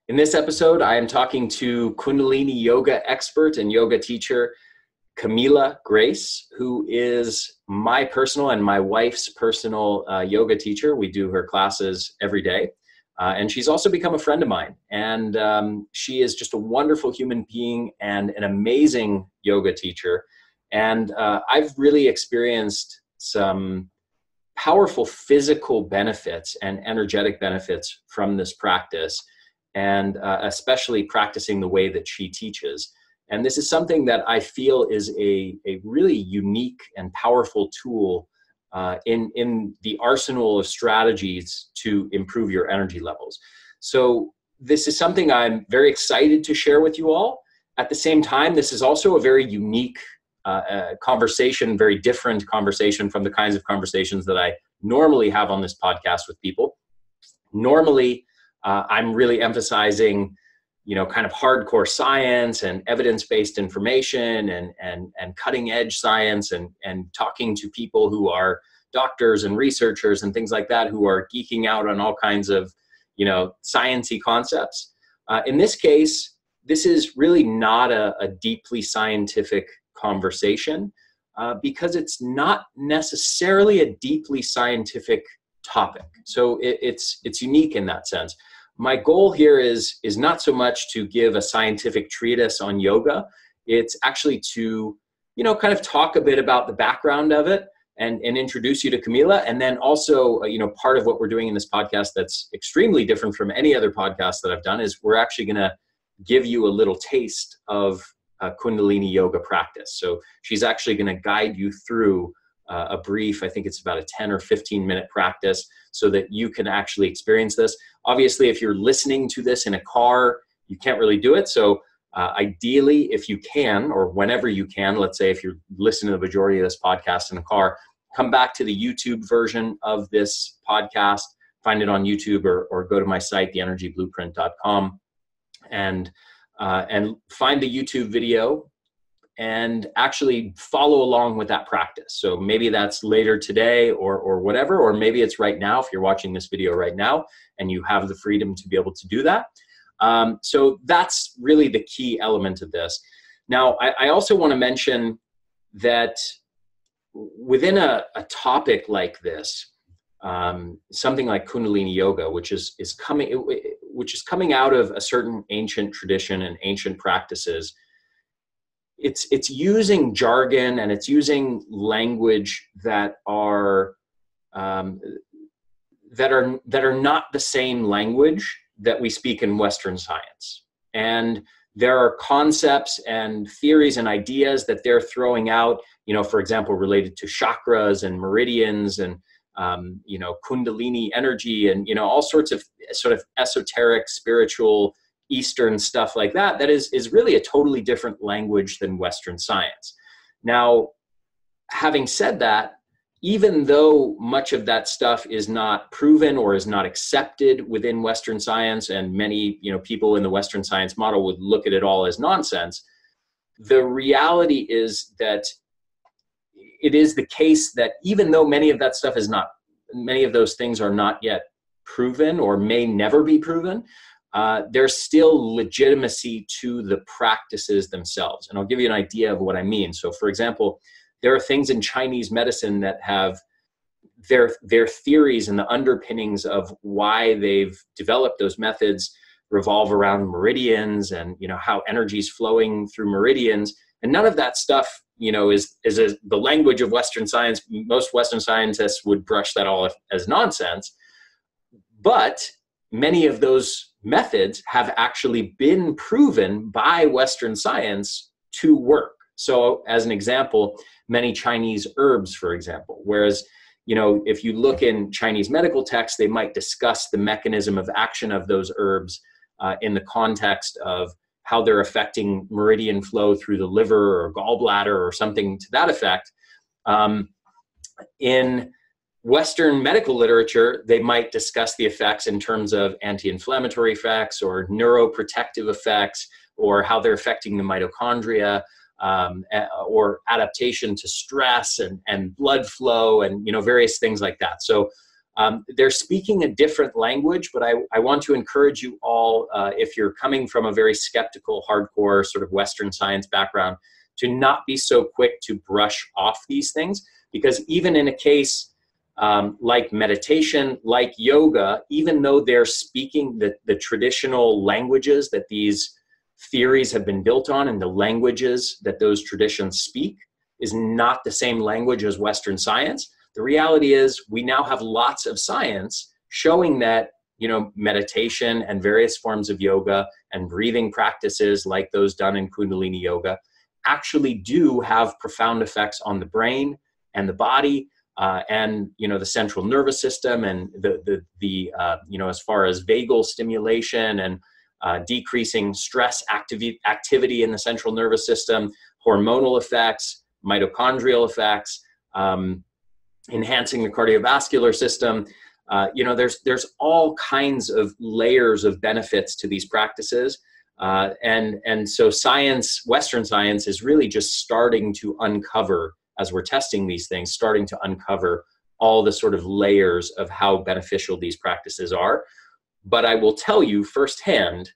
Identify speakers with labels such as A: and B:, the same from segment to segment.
A: In this episode, I am talking to Kundalini yoga expert and yoga teacher, Kimilla Grace, who is my personal and my wife's personal yoga teacher. We do her classes every day. And she's also become a friend of mine. And she is just a wonderful human being and an amazing yoga teacher. And I've really experienced some powerful physical benefits and energetic benefits from this practice, and especially practicing the way that she teaches. And this is something that I feel is a really unique and powerful tool in the arsenal of strategies to improve your energy levels. So this is something I'm very excited to share with you all. At the same time, this is also a very unique conversation, very different conversation from the kinds of conversations that I normally have on this podcast with people. Normally, I'm really emphasizing, kind of hardcore science and evidence-based information and cutting-edge science and talking to people who are doctors and researchers and things like that, who are geeking out on all kinds of, science-y concepts. In this case, this is really not a deeply scientific conversation because it's not necessarily a deeply scientific topic. So it's unique in that sense. My goal here is not so much to give a scientific treatise on yoga. It's actually to, kind of talk a bit about the background of it and introduce you to Kimilla. And then also, part of what we're doing in this podcast that's extremely different from any other podcast that I've done is we're actually going to give you a little taste of Kundalini Yoga Practice. So she's actually going to guide you through a brief, I think it's about a 10 or 15 minute practice so that you can actually experience this. Obviously, if you're listening to this in a car, you can't really do it. So ideally, if you can, or whenever you can, let's say if you're listening to the majority of this podcast in a car, come back to the YouTube version of this podcast, find it on YouTube or go to my site, theenergyblueprint.com, and find the YouTube video and actually follow along with that practice. So maybe that's later today or whatever, or maybe it's right now if you're watching this video right now and you have the freedom to be able to do that. So that's really the key element of this. Now, I also want to mention that within a topic like this, something like Kundalini Yoga, which is coming out of a certain ancient tradition and ancient practices, it's using jargon and it's using language that are not the same language that we speak in Western science. And there are concepts and theories and ideas that they're throwing out, for example, related to chakras and meridians and Kundalini energy and, all sorts of sort of esoteric, spiritual, Eastern stuff like that, that is really a totally different language than Western science. Now, having said that, even though much of that stuff is not proven or is not accepted within Western science, and many, people in the Western science model would look at it all as nonsense, the reality is that it is the case that even though many of those things are not yet proven or may never be proven, there's still legitimacy to the practices themselves. And I'll give you an idea of what I mean. So for example, there are things in Chinese medicine that have their theories and the underpinnings of why they've developed those methods revolve around meridians and, how energy is flowing through meridians. And none of that stuff, is the language of Western science. Most Western scientists would brush that all as nonsense. But many of those methods have actually been proven by Western science to work. So as an example, many Chinese herbs, for example, whereas, if you look in Chinese medical texts, they might discuss the mechanism of action of those herbs in the context of how they're affecting meridian flow through the liver or gallbladder or something to that effect. In Western medical literature, they might discuss the effects in terms of anti-inflammatory effects or neuroprotective effects, or how they're affecting the mitochondria, or adaptation to stress and blood flow and, various things like that. So They're speaking a different language, but I want to encourage you all, if you're coming from a very skeptical, hardcore sort of Western science background, to not be so quick to brush off these things, because even in a case like meditation, like yoga, even though they're speaking the traditional languages that these theories have been built on, and the languages that those traditions speak is not the same language as Western science. The reality is we now have lots of science showing that, you know, meditation and various forms of yoga and breathing practices like those done in Kundalini yoga actually do have profound effects on the brain and the body, and, you know, the central nervous system, and you know, as far as vagal stimulation and decreasing stress activity in the central nervous system, hormonal effects, mitochondrial effects, enhancing the cardiovascular system. You know, there's all kinds of layers of benefits to these practices. And so science, Western science, is really just starting to uncover, as we're testing these things, starting to uncover all the sort of layers of how beneficial these practices are. But I will tell you firsthand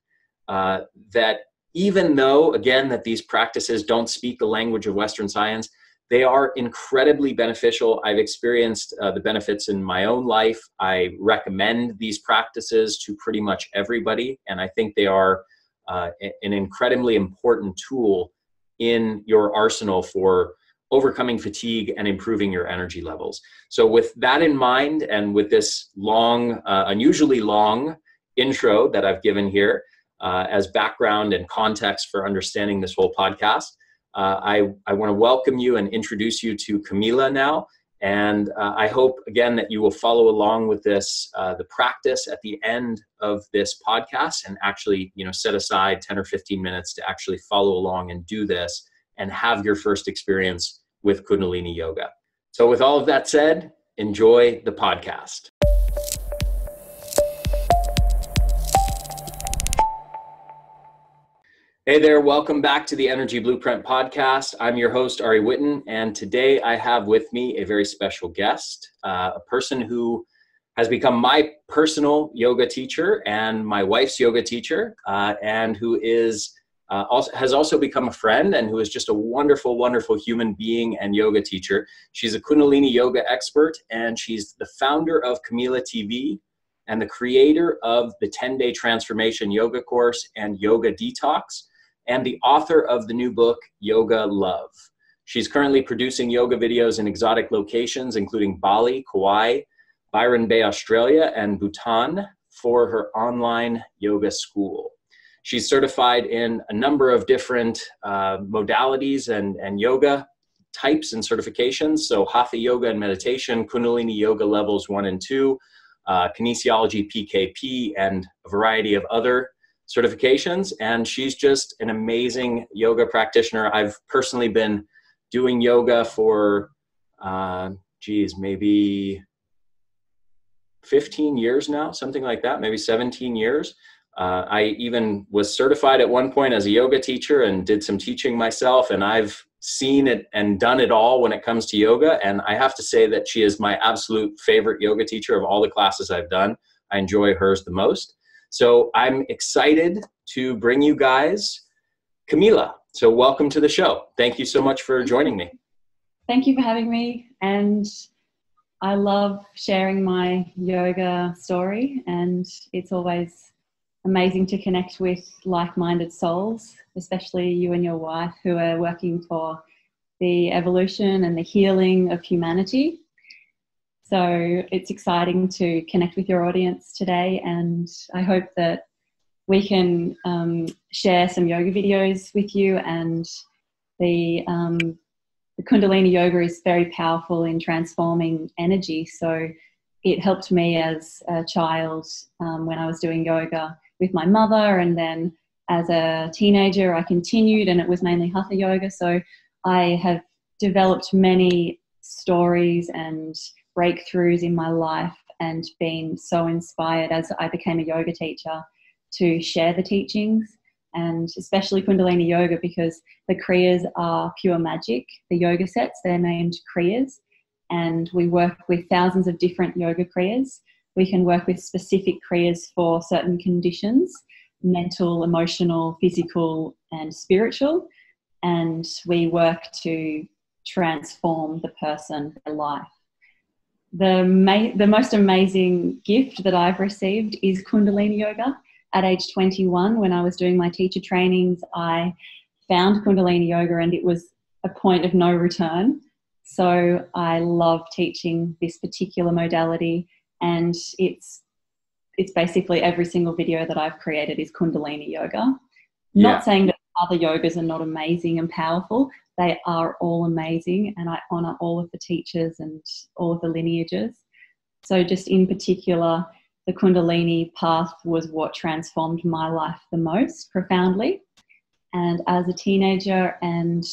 A: that even though, again, that these practices don't speak the language of Western science, they are incredibly beneficial. I've experienced the benefits in my own life. I recommend these practices to pretty much everybody, and I think they are an incredibly important tool in your arsenal for overcoming fatigue and improving your energy levels. So with that in mind, and with this long, unusually long intro that I've given here as background and context for understanding this whole podcast, I want to welcome you and introduce you to Kimilla now. And I hope, again, that you will follow along with this, the practice at the end of this podcast, and actually, you know, set aside 10 or 15 minutes to actually follow along and do this and have your first experience with Kundalini Yoga. So with all of that said, enjoy the podcast. Hey there, welcome back to the Energy Blueprint Podcast. I'm your host, Ari Witten, and today I have with me a very special guest, a person who has become my personal yoga teacher and my wife's yoga teacher, and who is has also become a friend, and who is just a wonderful, wonderful human being and yoga teacher. She's a Kundalini yoga expert, and she's the founder of KimillaTV and the creator of the 10-day transformation yoga course and Yoga Detox, and the author of the new book, Yoga Love. She's currently producing yoga videos in exotic locations, including Bali, Kauai, Byron Bay, Australia, and Bhutan, for her online yoga school. She's certified in a number of different modalities and yoga types and certifications. So Hatha Yoga and Meditation, Kundalini Yoga Levels 1 and 2, Kinesiology PKP, and a variety of other certifications. And she's just an amazing yoga practitioner. I've personally been doing yoga for, maybe 15 years now, something like that, maybe 17 years. I even was certified at one point as a yoga teacher and did some teaching myself, and I've seen it and done it all when it comes to yoga. And I have to say that she is my absolute favorite yoga teacher of all the classes I've done. I enjoy hers the most. So I'm excited to bring you guys Kimilla. So welcome to the show. Thank you so much for joining me.
B: Thank you for having me. And I love sharing my yoga story, and it's always amazing to connect with like-minded souls, especially you and your wife, who are working for the evolution and the healing of humanity. So it's exciting to connect with your audience today, and I hope that we can share some yoga videos with you. And the Kundalini yoga is very powerful in transforming energy. So it helped me as a child when I was doing yoga with my mother, and then as a teenager I continued, and it was mainly Hatha yoga. So I have developed many stories and breakthroughs in my life, and been so inspired as I became a yoga teacher to share the teachings, and especially Kundalini yoga, because the Kriyas are pure magic. The yoga sets, they're named Kriyas, and we work with thousands of different yoga kriyas. We can work with specific kriyas for certain conditions, mental, emotional, physical, and spiritual. And we work to transform the person, their life. The most amazing gift that I've received is Kundalini Yoga. At age 21, when I was doing my teacher trainings, I found Kundalini Yoga and it was a point of no return. So I love teaching this particular modality, and it's basically every single video that I've created is Kundalini Yoga.
A: Yeah.
B: Not saying that other yogas are not amazing and powerful. They are all amazing, and I honour all of the teachers and all of the lineages. So just in particular, the Kundalini path was what transformed my life the most profoundly. And as a teenager and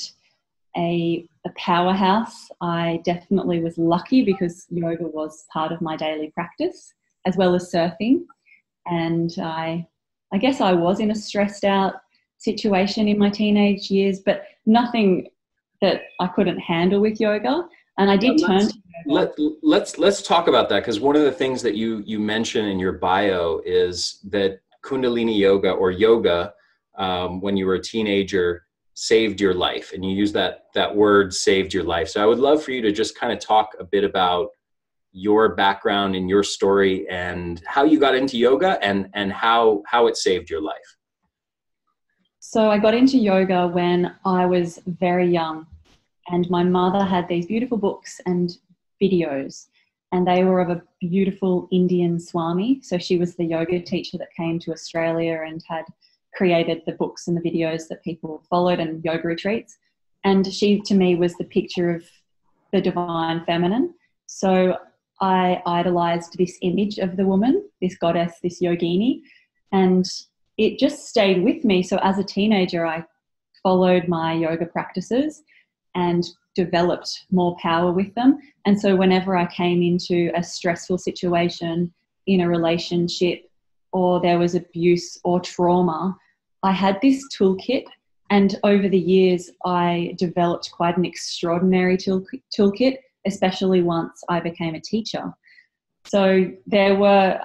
B: a powerhouse, I definitely was lucky because yoga was part of my daily practice, as well as surfing. And I guess I was in a stressed out situation in my teenage years, but nothing that I couldn't handle with yoga. And I did turn to yoga.
A: Let's talk about that, because one of the things that you mention in your bio is that Kundalini Yoga, or yoga, when you were a teenager, saved your life, and you use that word, saved your life. So I would love for you to just kind of talk a bit about your background and your story and how you got into yoga and how it saved your life.
B: So I got into yoga when I was very young, and my mother had these beautiful books and videos, and they were of a beautiful Indian Swami. So she was the yoga teacher that came to Australia and had created the books and the videos that people followed and yoga retreats. And she, to me, was the picture of the divine feminine. So I idolized this image of the woman, this goddess, this yogini, and it just stayed with me. So as a teenager, I followed my yoga practices and developed more power with them. And so whenever I came into a stressful situation in a relationship, or there was abuse or trauma, I had this toolkit. And over the years, I developed quite an extraordinary toolkit, especially once I became a teacher. So there were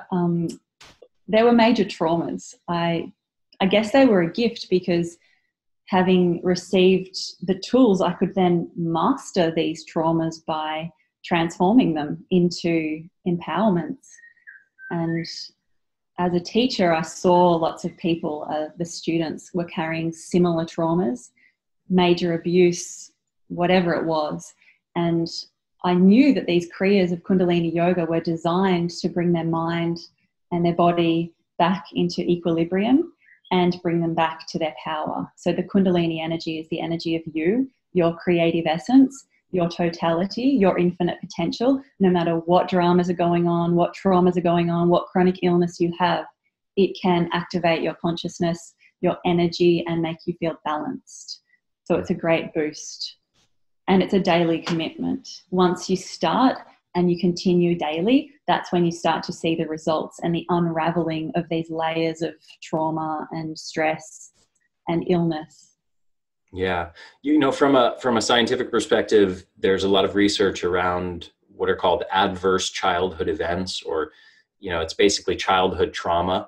B: major traumas. I guess they were a gift, because having received the tools, I could then master these traumas by transforming them into empowerments. And as a teacher, I saw lots of people, the students were carrying similar traumas, major abuse, whatever it was. And I knew that these kriyas of Kundalini Yoga were designed to bring their mind and their body back into equilibrium and bring them back to their power. So the Kundalini energy is the energy of you, your creative essence, your totality, your infinite potential. No matter what dramas are going on, what traumas are going on, what chronic illness you have, it can activate your consciousness, your energy, and make you feel balanced. So it's a great boost. And it's a daily commitment. Once you start and you continue daily, that's when you start to see the results and the unraveling of these layers of trauma and stress and illness.
A: Yeah. You know, from a scientific perspective, there's a lot of research around what are called adverse childhood events, or, you know, it's basically childhood trauma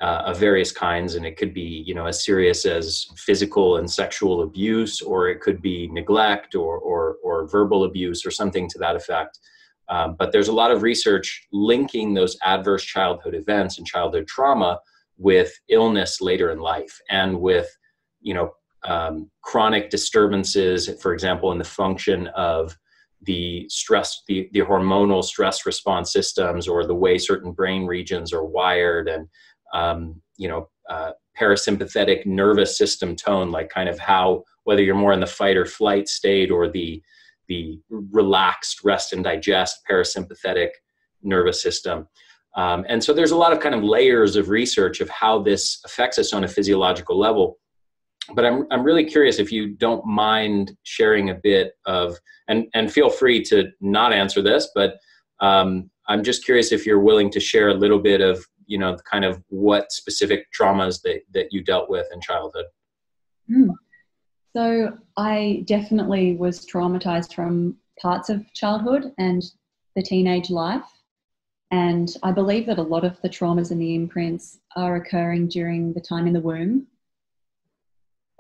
A: of various kinds. And it could be, you know, as serious as physical and sexual abuse, or it could be neglect or verbal abuse or something to that effect. But there's a lot of research linking those adverse childhood events and childhood trauma with illness later in life, and with, you know, chronic disturbances, for example, in the function of the stress, the hormonal stress response systems, or the way certain brain regions are wired, and, parasympathetic nervous system tone, like kind of how, whether you're more in the fight or flight state, or the relaxed rest and digest parasympathetic nervous system. And so there's a lot of kind of layers of research of how this affects us on a physiological level. But I'm really curious if you don't mind sharing a bit of, and feel free to not answer this, but I'm just curious if you're willing to share a little bit of, you know, kind of what specific traumas that you dealt with in childhood.
B: So I definitely was traumatized from parts of childhood and the teenage life. And I believe that a lot of the traumas and the imprints are occurring during the time in the womb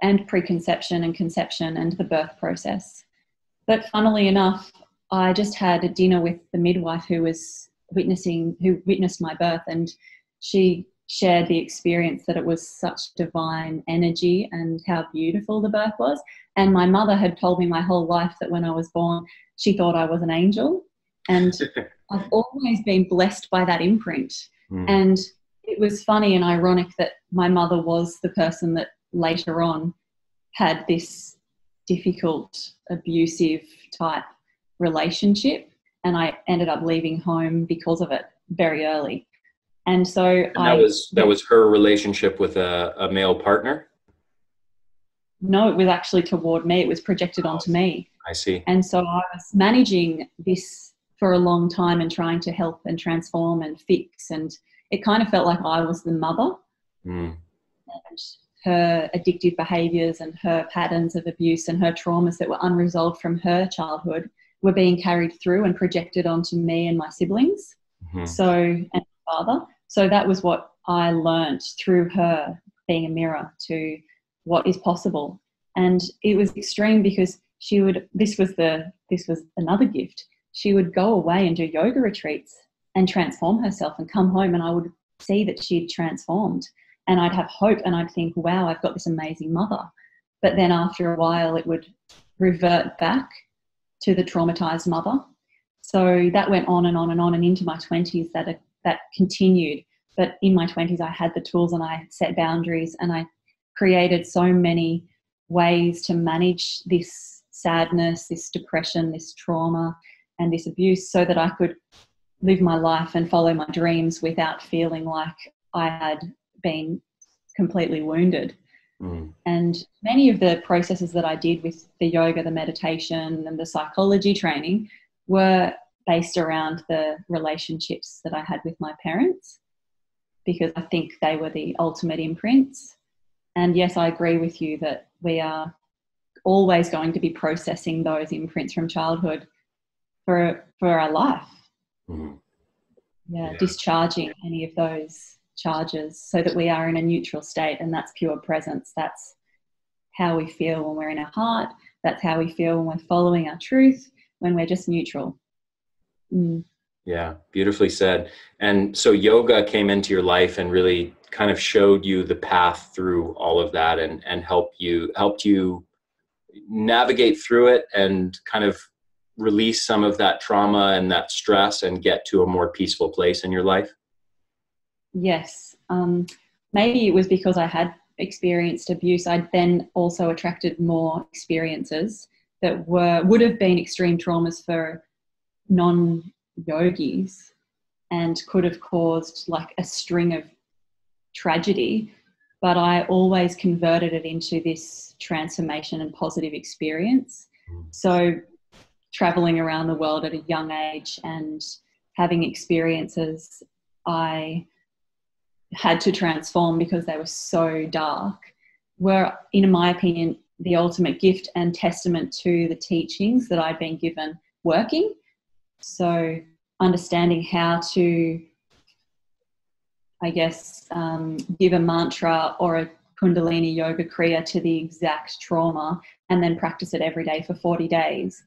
B: and preconception and conception and the birth process. But funnily enough, I just had a dinner with the midwife who witnessed my birth, and she shared the experience that it was such divine energy and how beautiful the birth was. And my mother had told me my whole life that when I was born, she thought I was an angel. And I've always been blessed by that imprint. And it was funny and ironic that my mother was the person that later on had this difficult, abusive type relationship, and I ended up leaving home because of it very early. And so
A: that was her relationship with a male partner?
B: No, it was actually toward me. It was projected onto me.
A: I see.
B: And so I was managing this for a long time and trying to help and transform and fix, and it kind of felt like I was the mother. And her addictive behaviours and her patterns of abuse and her traumas that were unresolved from her childhood were being carried through and projected onto me and my siblings, and my father. So that was what I learnt through her being a mirror to what is possible. And it was extreme because this was another gift. She would go away and do yoga retreats and transform herself and come home, and I would see that she'd transformed. And I'd have hope and I'd think, wow, I've got this amazing mother. But then after a while, it would revert back to the traumatized mother. So that went on and on and on, and into my 20s that continued. But in my 20s, I had the tools and I set boundaries, and I created so many ways to manage this sadness, this depression, this trauma, and this abuse, so that I could live my life and follow my dreams without feeling like I had been completely wounded. And many of the processes that I did with the yoga, the meditation, and the psychology training were based around the relationships that I had with my parents, because I think they were the ultimate imprints. And yes, I agree with you that we are always going to be processing those imprints from childhood for our life. Discharging any of those charges so that we are in a neutral state, and that's pure presence. That's how we feel when we're in our heart. That's how we feel when we're following our truth, when we're just neutral.
A: Yeah, beautifully said. And so yoga came into your life and really kind of showed you the path through all of that, and helped you navigate through it and kind of release some of that trauma and that stress and get to a more peaceful place in your life.
B: Yes. Maybe it was because I had experienced abuse. I'd then also attracted more experiences that would have been extreme traumas for non-yogis and could have caused like a string of tragedy. But I always converted it into this transformation and positive experience. So traveling around the world at a young age and having experiences I had to transform because they were so dark were, in my opinion, the ultimate gift and testament to the teachings that I'd been given working. So understanding how to, I guess, give a mantra or a Kundalini Yoga Kriya to the exact trauma and then practice it every day for 40 days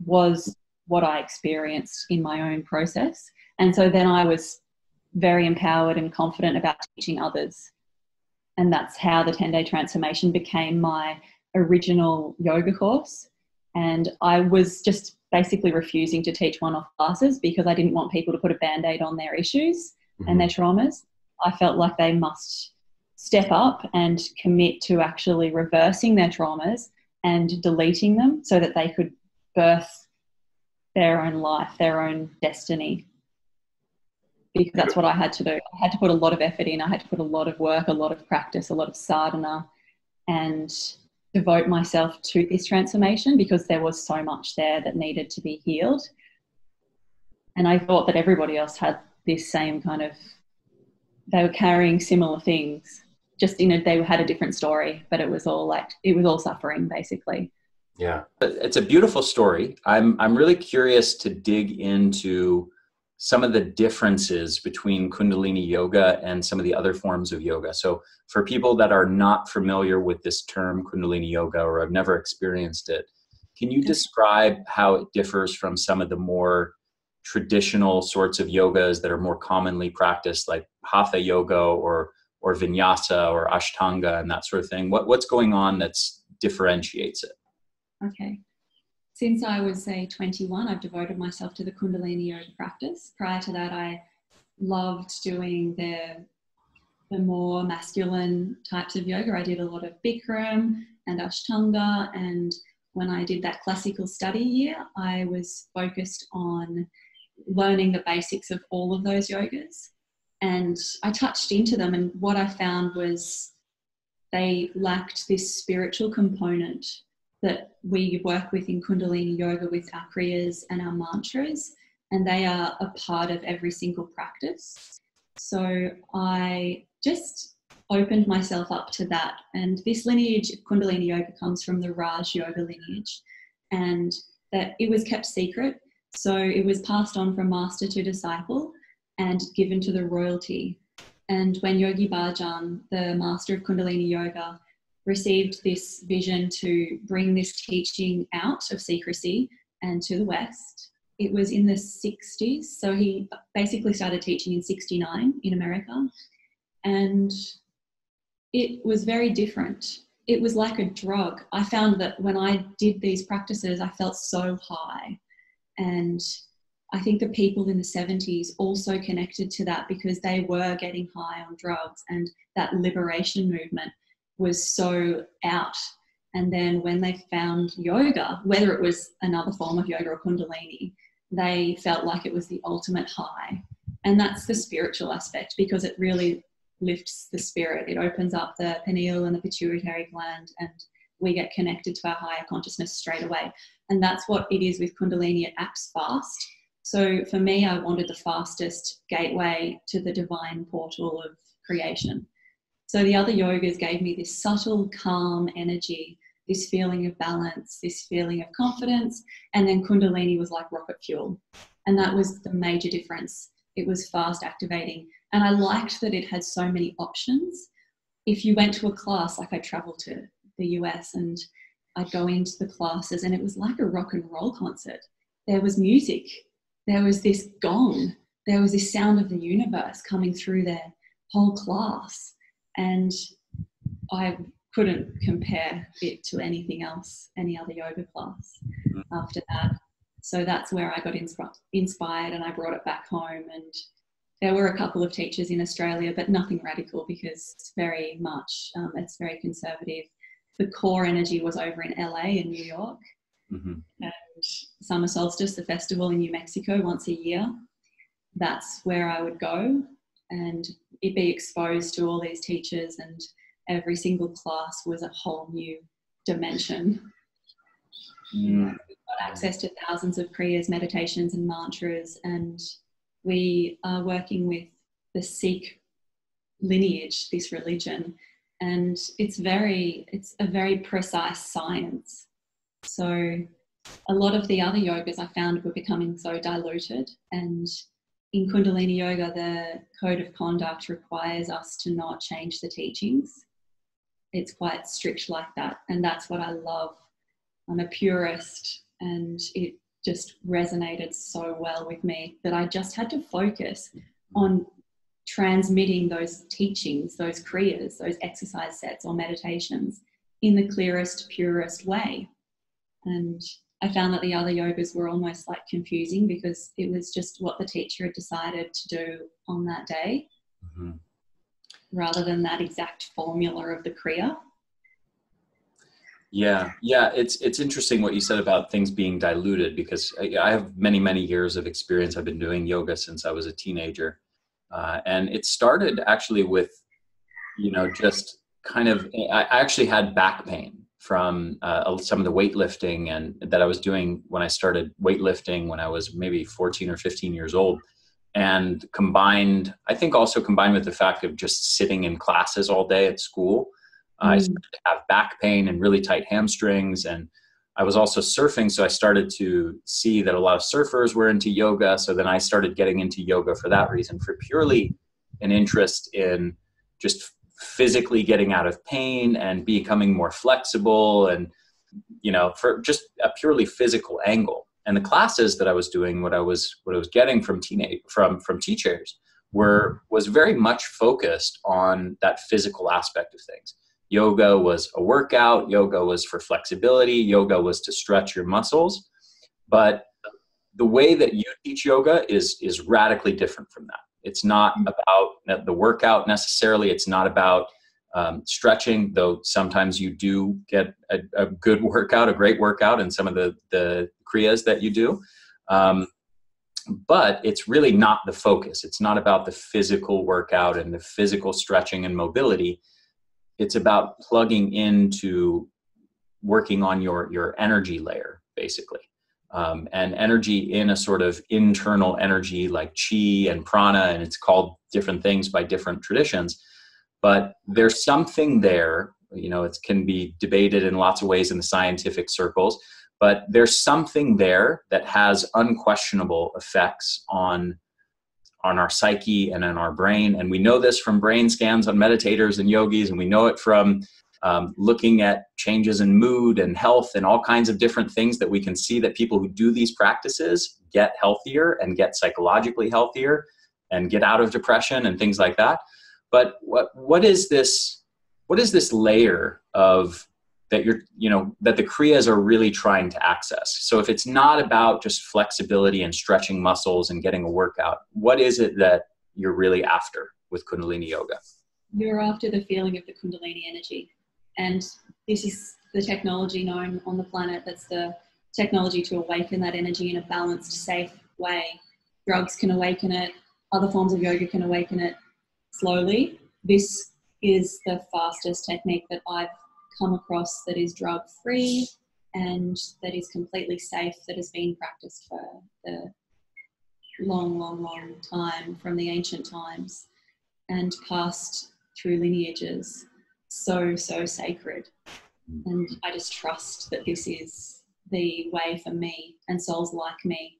B: was what I experienced in my own process. And so then I was very empowered and confident about teaching others. And that's how the 10-day transformation became my original yoga course. And I was just basically refusing to teach one-off classes because I didn't want people to put a Band-Aid on their issues and their traumas. I felt like they must step up and commit to actually reversing their traumas and deleting them so that they could birth their own life, their own destiny. Because that's what I had to do. I had to put a lot of effort in. I had to put a lot of work, a lot of practice, a lot of sadhana, and devote myself to this transformation because there was so much there that needed to be healed. And I thought that everybody else had this same kind of, they were carrying similar things, just they had a different story, but it was all suffering basically.
A: Yeah, it's a beautiful story. I'm really curious to dig into some of the differences between Kundalini yoga and some of the other forms of yoga. So for people that are not familiar with this term Kundalini yoga, or have never experienced it, can you describe how it differs from some of the more traditional sorts of yogas that are more commonly practiced, like hatha yoga or vinyasa or ashtanga and that sort of thing? What's going on that's differentiates it?
B: Okay. Since I was, say, 21, I've devoted myself to the Kundalini Yoga practice. Prior to that, I loved doing the more masculine types of yoga. I did a lot of Bikram and Ashtanga, and when I did that classical study year, I was focused on learning the basics of all of those yogas. And I touched into them, and what I found was they lacked this spiritual component that we work with in Kundalini Yoga with our kriyas and our mantras, and they are a part of every single practice. So I just opened myself up to that. And this lineage of Kundalini Yoga comes from the Raj Yoga lineage, and that it was kept secret. So it was passed on from master to disciple and given to the royalty. And when Yogi Bhajan, the master of Kundalini Yoga, received this vision to bring this teaching out of secrecy and to the West, it was in the 60s. So he basically started teaching in 69 in America. And it was very different. It was like a drug. I found that when I did these practices, I felt so high. And I think the people in the 70s also connected to that because they were getting high on drugs, and that liberation movement was so out. And then when they found yoga, whether it was another form of yoga or Kundalini, they felt like it was the ultimate high. And that's the spiritual aspect, because it really lifts the spirit. It opens up the pineal and the pituitary gland, and we get connected to our higher consciousness straight away. And that's what it is with Kundalini. It acts fast. So for me, I wanted the fastest gateway to the divine portal of creation. So the other yogas gave me this subtle, calm energy, this feeling of balance, this feeling of confidence. And then Kundalini was like rocket fuel. And that was the major difference. It was fast activating. And I liked that it had so many options. If you went to a class, like I traveled to the US and I'd go into the classes, and it was like a rock and roll concert. There was music. There was this gong. There was this sound of the universe coming through their whole class. And I couldn't compare it to anything else, any other yoga class after that. So that's where I got inspired, and I brought it back home. And there were a couple of teachers in Australia, but nothing radical, because it's very much, it's very conservative. The core energy was over in LA and New York. And summer solstice, the festival in New Mexico once a year. That's where I would go and be exposed to all these teachers, and every single class was a whole new dimension. Got access to thousands of kriyas, meditations and mantras, and we are working with the Sikh lineage, this religion, and it's a very precise science. So a lot of the other yogas I found were becoming so diluted, and in Kundalini Yoga, the code of conduct requires us to not change the teachings. It's quite strict like that, and that's what I love. I'm a purist, and it just resonated so well with me that I just had to focus on transmitting those teachings, those kriyas, those exercise sets or meditations in the clearest, purest way. And I found that the other yogas were almost like confusing, because it was just what the teacher had decided to do on that day, rather than that exact formula of the kriya.
A: Yeah, it's interesting what you said about things being diluted, because I have many years of experience. I've been doing yoga since I was a teenager, and it started actually with, just kind of, I actually had back pain from some of the weightlifting and that I was doing when I started weightlifting when I was maybe 14 or 15 years old. And I think also combined with the fact of just sitting in classes all day at school, I started to have back pain and really tight hamstrings. And I was also surfing, so I started to see that a lot of surfers were into yoga. So then I started getting into yoga for that reason, for purely an interest in just physically getting out of pain and becoming more flexible, and, you know, for just a purely physical angle. And the classes that I was doing, what I was getting from teachers was very much focused on that physical aspect of things. Yoga was a workout. Yoga was for flexibility. Yoga was to stretch your muscles. But the way that you teach yoga is radically different from that. It's not about the workout necessarily. It's not about stretching, though sometimes you do get a good workout, a great workout in some of the kriyas that you do. But it's really not the focus. It's not about the physical workout and the physical stretching and mobility. It's about plugging into working on your energy layer, basically. And energy in a sort of internal energy like chi and prana, and it's called different things by different traditions. But there's something there, you know, it can be debated in lots of ways in the scientific circles, but there's something there that has unquestionable effects on our psyche and in our brain. And we know this from brain scans on meditators and yogis, and we know it from looking at changes in mood and health and all kinds of different things, that we can see that people who do these practices get healthier and get psychologically healthier and get out of depression and things like that. But what is this layer of that that the kriyas are really trying to access? So if it's not about just flexibility and stretching muscles and getting a workout, what is it that you're really after with Kundalini Yoga?
B: You're after the feeling of the Kundalini energy. And this is the technology known on the planet. That's the technology to awaken that energy in a balanced, safe way. Drugs can awaken it. Other forms of yoga can awaken it slowly. This is the fastest technique that I've come across that is drug-free and that is completely safe, that has been practiced for the long time, from the ancient times and passed through lineages. So sacred. And I just trust that this is the way for me and souls like me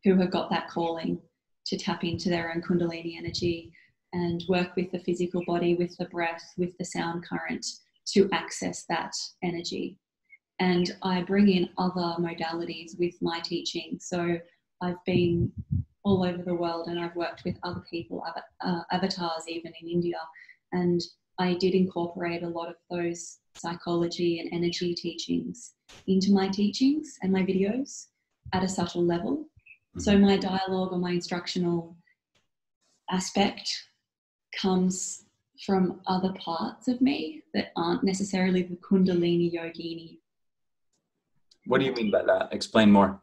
B: who have got that calling to tap into their own Kundalini energy and work with the physical body, with the breath, with the sound current, to access that energy. And I bring in other modalities with my teaching. So I've been all over the world and I've worked with other people, avatars even in India. And I did incorporate a lot of those psychology and energy teachings into my teachings and my videos at a subtle level. So my dialogue or my instructional aspect comes from other parts of me that aren't necessarily the Kundalini yogini.
A: What do you mean by that? Explain more.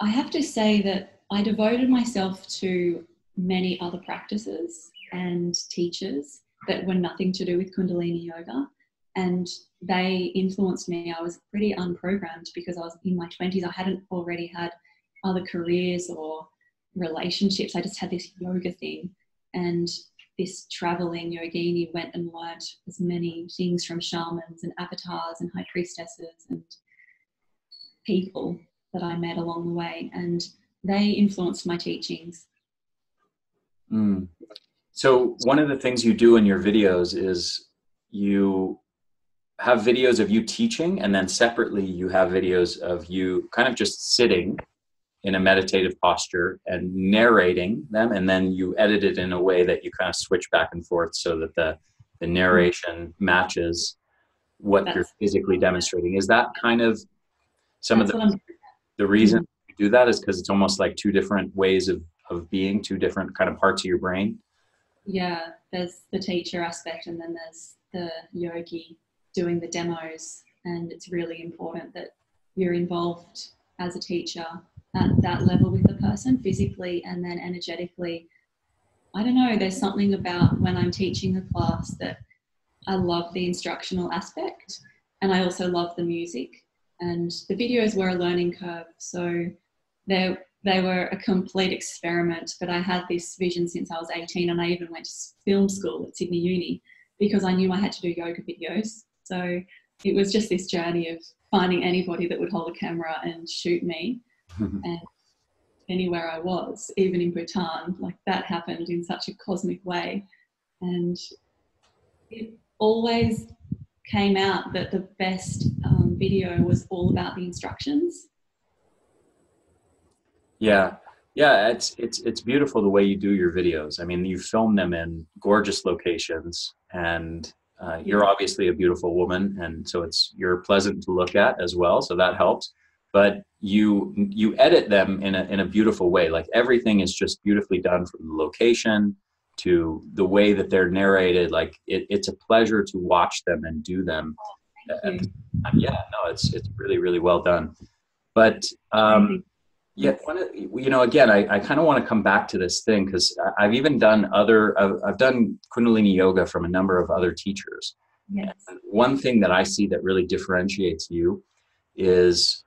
B: I have to say that I devoted myself to many other practices and teachers that were nothing to do with Kundalini yoga, and they influenced me. I was pretty unprogrammed because I was in my 20s. I hadn't already had other careers or relationships. I just had this yoga thing, and this traveling yogini went and learned as many things from shamans and avatars and high priestesses and people that I met along the way, and they influenced my teachings.
A: So one of the things you do in your videos is you have videos of you teaching, and then separately you have videos of you kind of just sitting in a meditative posture and narrating them, and then you edit it in a way that you kind of switch back and forth so that the narration matches what you're physically demonstrating. Is that kind of some of the reason you do that is because it's almost like two different ways of being, two different kind of parts of your brain?
B: Yeah, there's the teacher aspect and then there's the yogi doing the demos, and it's really important that you're involved as a teacher at that level with the person, physically and then energetically. I don't know, there's something about when I'm teaching a class that I love the instructional aspect, and I also love the music, and the videos were a learning curve. So they were a complete experiment, but I had this vision since I was 18, and I even went to film school at Sydney Uni because I knew I had to do yoga videos. So it was just this journey of finding anybody that would hold a camera and shoot me. And anywhere I was, even in Bhutan, like that happened in such a cosmic way. And it always came out that the best video was all about the instructions.
A: Yeah. Yeah, it's beautiful the way you do your videos. I mean, you film them in gorgeous locations, and you're obviously a beautiful woman, and so you're pleasant to look at as well, so that helps. But you edit them in a beautiful way. Like everything is just beautifully done, from the location to the way that they're narrated. Like it's a pleasure to watch them and do them. Yeah, no, it's really, really well done. But yeah, again, I kind of want to come back to this thing, because I've even done I've done Kundalini yoga from a number of other teachers.
B: Yes.
A: And one thing that I see that really differentiates you is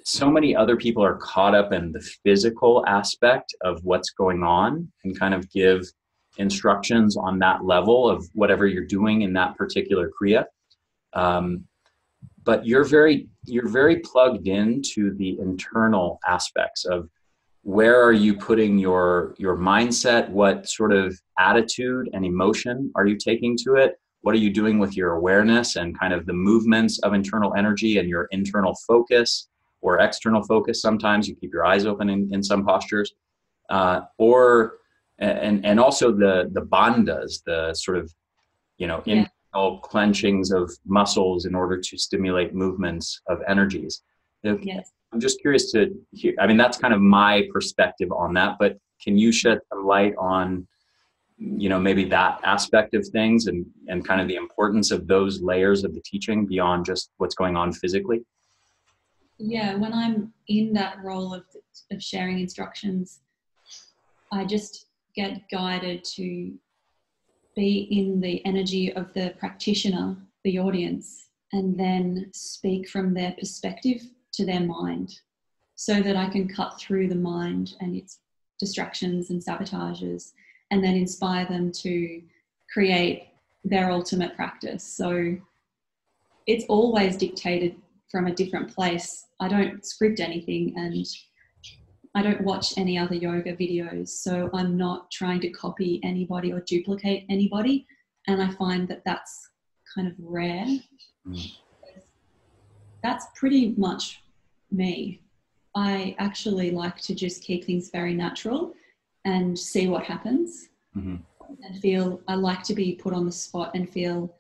A: so many other people are caught up in the physical aspect of what's going on and kind of give instructions on that level of whatever you're doing in that particular kriya. But you're very plugged into the internal aspects of where are you putting your mindset, what sort of attitude and emotion are you taking to it, what are you doing with your awareness and kind of the movements of internal energy and your internal focus or external focus. Sometimes you keep your eyes open in some postures, and also the bandhas, the sort of internal clenchings of muscles in order to stimulate movements of energies.
B: Yes.
A: I'm just curious to hear, I mean, that's kind of my perspective on that, but can you shed some light on, maybe that aspect of things and kind of the importance of those layers of the teaching beyond just what's going on physically?
B: Yeah, when I'm in that role of sharing instructions, I just get guided to be in the energy of the practitioner, the audience, and then speak from their perspective to their mind, so that I can cut through the mind and its distractions and sabotages, and then inspire them to create their ultimate practice. So it's always dictated from a different place. I don't script anything, and I don't watch any other yoga videos, so I'm not trying to copy anybody or duplicate anybody. And I find that that's kind of rare. That's pretty much me. I actually like to just keep things very natural and see what happens. And I like to be put on the spot and feel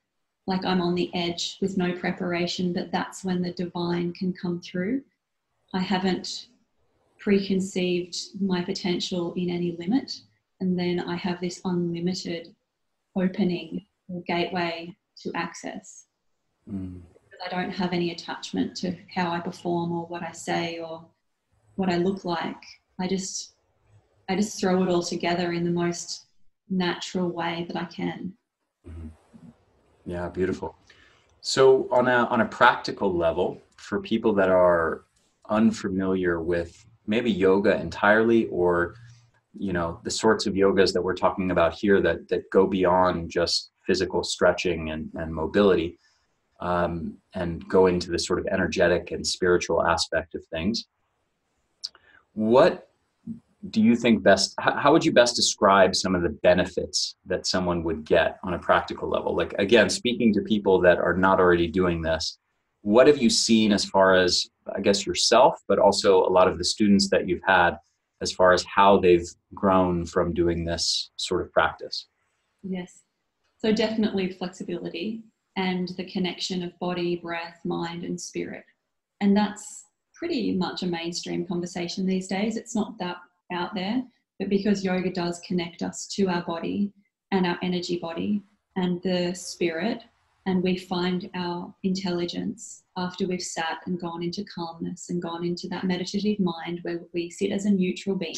B: like I'm on the edge with no preparation, but that's when the divine can come through. I haven't preconceived my potential in any limit, and then I have this unlimited opening or gateway to access. Because I don't have any attachment to how I perform or what I say or what I look like. I just throw it all together in the most natural way that I can.
A: Yeah, beautiful. So on a practical level, for people that are unfamiliar with maybe yoga entirely, or the sorts of yogas that we're talking about here that go beyond just physical stretching and mobility, and go into the sort of energetic and spiritual aspect of things, what do you think how would you best describe some of the benefits that someone would get on a practical level? Like, again, speaking to people that are not already doing this, what have you seen as far as, I guess, yourself, but also a lot of the students that you've had, as far as how they've grown from doing this sort of practice?
B: Yes. So definitely flexibility and the connection of body, breath, mind, and spirit. And that's pretty much a mainstream conversation these days. It's not that out there, but because yoga does connect us to our body and our energy body and the spirit, and we find our intelligence after we've sat and gone into calmness and gone into that meditative mind where we sit as a neutral being,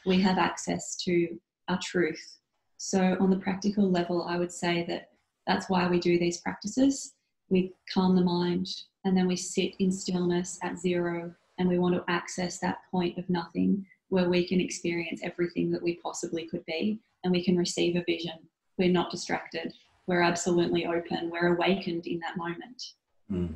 B: we have access to our truth. So on the practical level, I would say that that's why we do these practices. We calm the mind, and then we sit in stillness at zero, and we want to access that point of nothing where we can experience everything that we possibly could be, and we can receive a vision. We're not distracted. we're absolutely open, we're awakened in that moment.
A: Mm.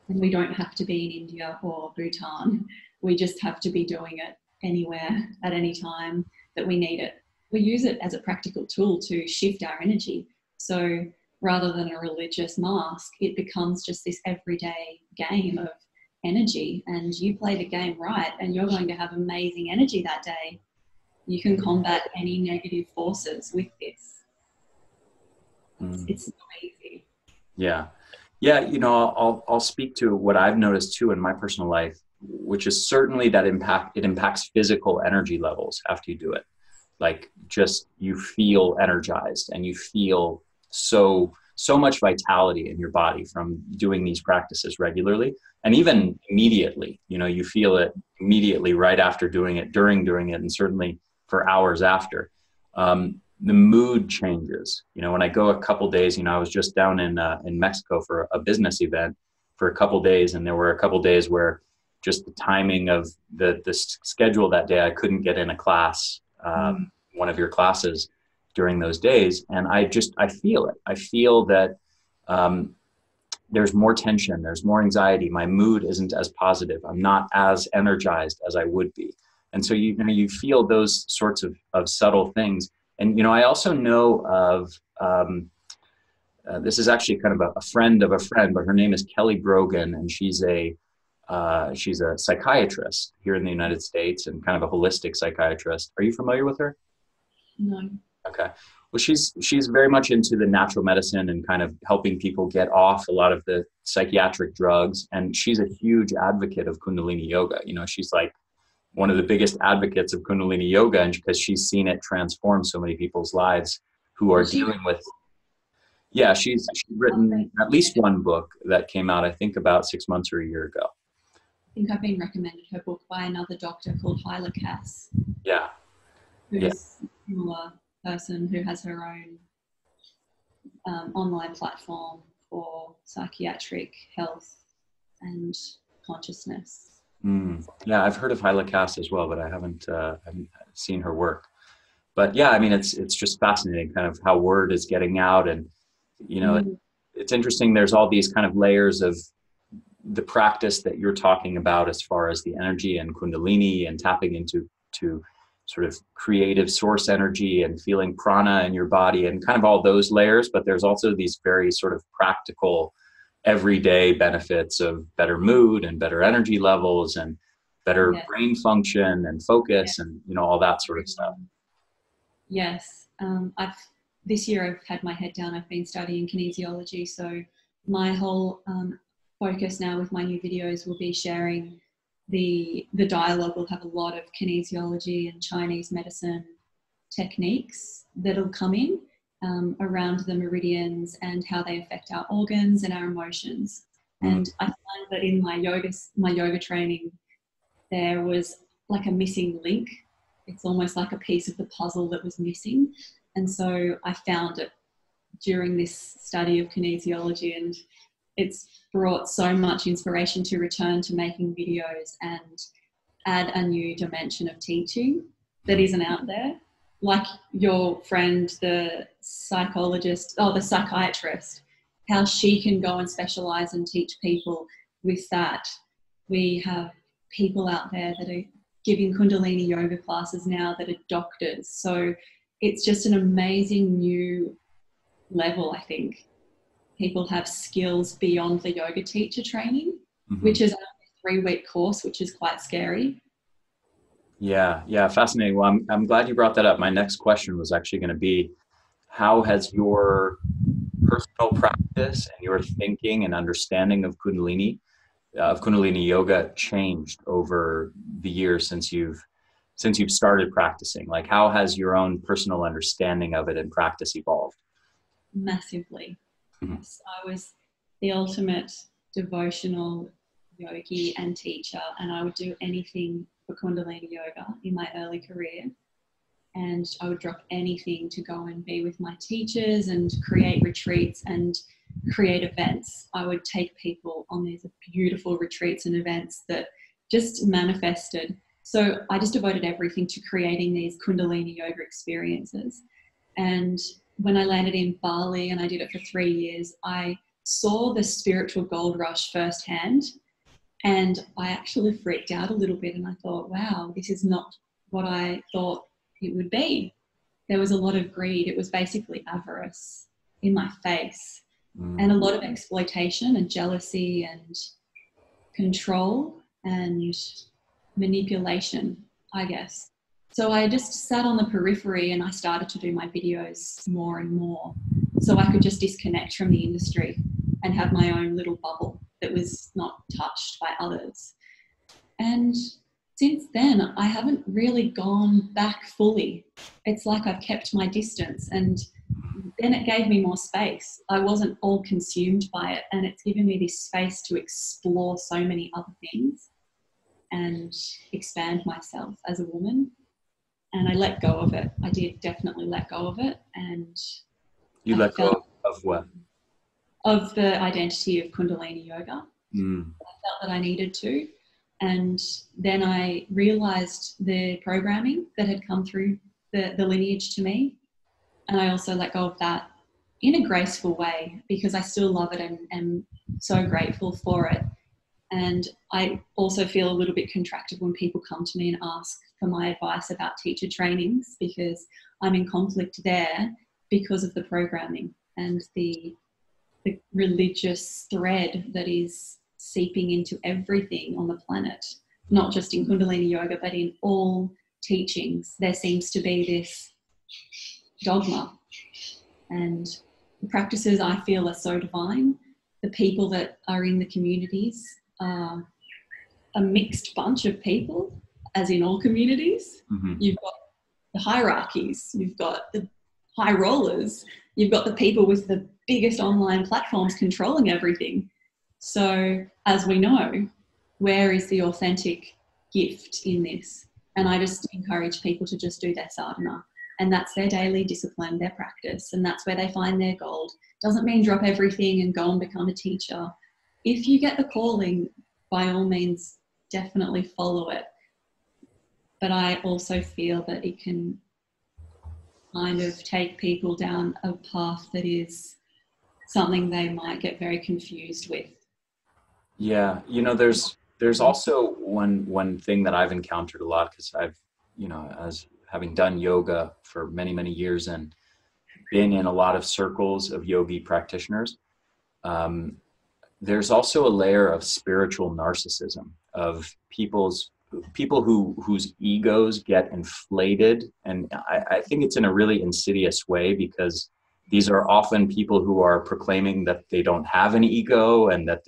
B: And we don't have to be in India or Bhutan. We just have to be doing it anywhere at any time that we need it. We use it as a practical tool to shift our energy. So rather than a religious mask, it becomes just this everyday game of energy, and you play the game right and you're going to have amazing energy that day. You can combat any negative forces with this. It's so easy.
A: Yeah. Yeah. You know, I'll speak to what I've noticed too in my personal life, which is certainly that it impacts physical energy levels after you do it. Like, just, you feel energized and you feel so much vitality in your body from doing these practices regularly. And even immediately, you know, you feel it immediately right after doing it, during doing it, and certainly for hours after. The mood changes. You know, when I go a couple days, you know, I was just down in Mexico for a business event for a couple days, and there were a couple days where just the timing of the schedule that day, I couldn't get in a class, one of your classes during those days. And I feel it. I feel that there's more tension, there's more anxiety. My mood isn't as positive. I'm not as energized as I would be. And so you feel those sorts of subtle things. And, you know, I also know of, this is actually kind of a friend of a friend, but her name is Kelly Brogan, and she's a psychiatrist here in the United States, and kind of a holistic psychiatrist. Are you familiar with her?
B: No.
A: Okay. Well, she's very much into the natural medicine and kind of helping people get off a lot of the psychiatric drugs. And she's a huge advocate of Kundalini Yoga. You know, she's like one of the biggest advocates of Kundalini Yoga, and because she's seen it transform so many people's lives who are dealing with. Yeah, she's written at least one book that came out, I think, about 6 months or a year ago.
B: I think I've been recommended her book by another doctor called Hyla Cass.
A: Yeah.
B: Who's a similar person who has her own online platform for psychiatric health and consciousness.
A: Yeah, I've heard of Hyla Cass as well, but I haven't seen her work. But yeah, I mean, it's just fascinating kind of how word is getting out. And, you know, it's interesting. There's all these kind of layers of the practice that you're talking about as far as the energy and Kundalini and tapping into sort of creative source energy and feeling prana in your body and kind of all those layers. But there's also these very sort of practical everyday benefits of better mood and better energy levels and better brain function and focus and, you know, all that sort of stuff.
B: Yes. This year I've had my head down. I've been studying kinesiology. So my whole focus now with my new videos will be sharing the dialogue. Will have a lot of kinesiology and Chinese medicine techniques that'll come in around the meridians and how they affect our organs and our emotions. And I find that in my yoga training, there was like a missing link. It's almost like a piece of the puzzle that was missing. And so I found it during this study of kinesiology, and it's brought so much inspiration to return to making videos and add a new dimension of teaching that isn't out there. Like your friend, the psychiatrist, how she can go and specialize and teach people with that. We have people out there that are giving Kundalini yoga classes now that are doctors. So it's just an amazing new level, I think. People have skills beyond the yoga teacher training, which is a 3-week course, which is quite scary.
A: Yeah, fascinating. Well, I'm glad you brought that up. My next question was actually going to be, how has your personal practice and your thinking and understanding of Kundalini Yoga changed over the years since you've started practicing? Like, how has your own personal understanding of it and practice evolved?
B: Massively. So I was the ultimate devotional yogi and teacher, and I would do anything for Kundalini Yoga in my early career. And I would drop anything to go and be with my teachers and create retreats and create events. I would take people on these beautiful retreats and events that just manifested. So I just devoted everything to creating these Kundalini Yoga experiences. And when I landed in Bali and I did it for 3 years, I saw the spiritual gold rush firsthand. And I actually freaked out a little bit, and I thought, wow, this is not what I thought it would be. There was a lot of greed. It was basically avarice in my face, and a lot of exploitation and jealousy and control and manipulation, I guess. So I just sat on the periphery and I started to do my videos more and more so I could just disconnect from the industry and have my own little bubble that was not touched by others. And since then, I haven't really gone back fully. It's like I've kept my distance, and then it gave me more space. I wasn't all consumed by it, and it's given me this space to explore so many other things and expand myself as a woman. And I let go of it. I did definitely let go of it. And
A: you let go of what?
B: Of the identity of Kundalini Yoga. I felt that I needed to. And then I realized the programming that had come through the lineage to me. And I also let go of that in a graceful way, because I still love it and am so grateful for it. And I also feel a little bit contracted when people come to me and ask for my advice about teacher trainings, because I'm in conflict there because of the programming and the religious thread that is seeping into everything on the planet, not just in Kundalini Yoga, but in all teachings. There seems to be this dogma, and the practices I feel are so divine. The people that are in the communities are a mixed bunch of people, as in all communities. You've got the hierarchies, you've got the high rollers, you've got the people with the biggest online platforms controlling everything. So as we know, where is the authentic gift in this? And I just encourage people to just do their sadhana, and that's their daily discipline, their practice, and that's where they find their gold. Doesn't mean drop everything and go and become a teacher. If you get the calling, by all means, definitely follow it. But I also feel that it can kind of take people down a path that is something they might get very confused with.
A: Yeah, you know, there's also one thing that I've encountered a lot, because I've, you know, as having done yoga for many, many years and been in a lot of circles of yogi practitioners, there's also a layer of spiritual narcissism, of people whose egos get inflated. And I think it's in a really insidious way, because these are often people who are proclaiming that they don't have an ego and that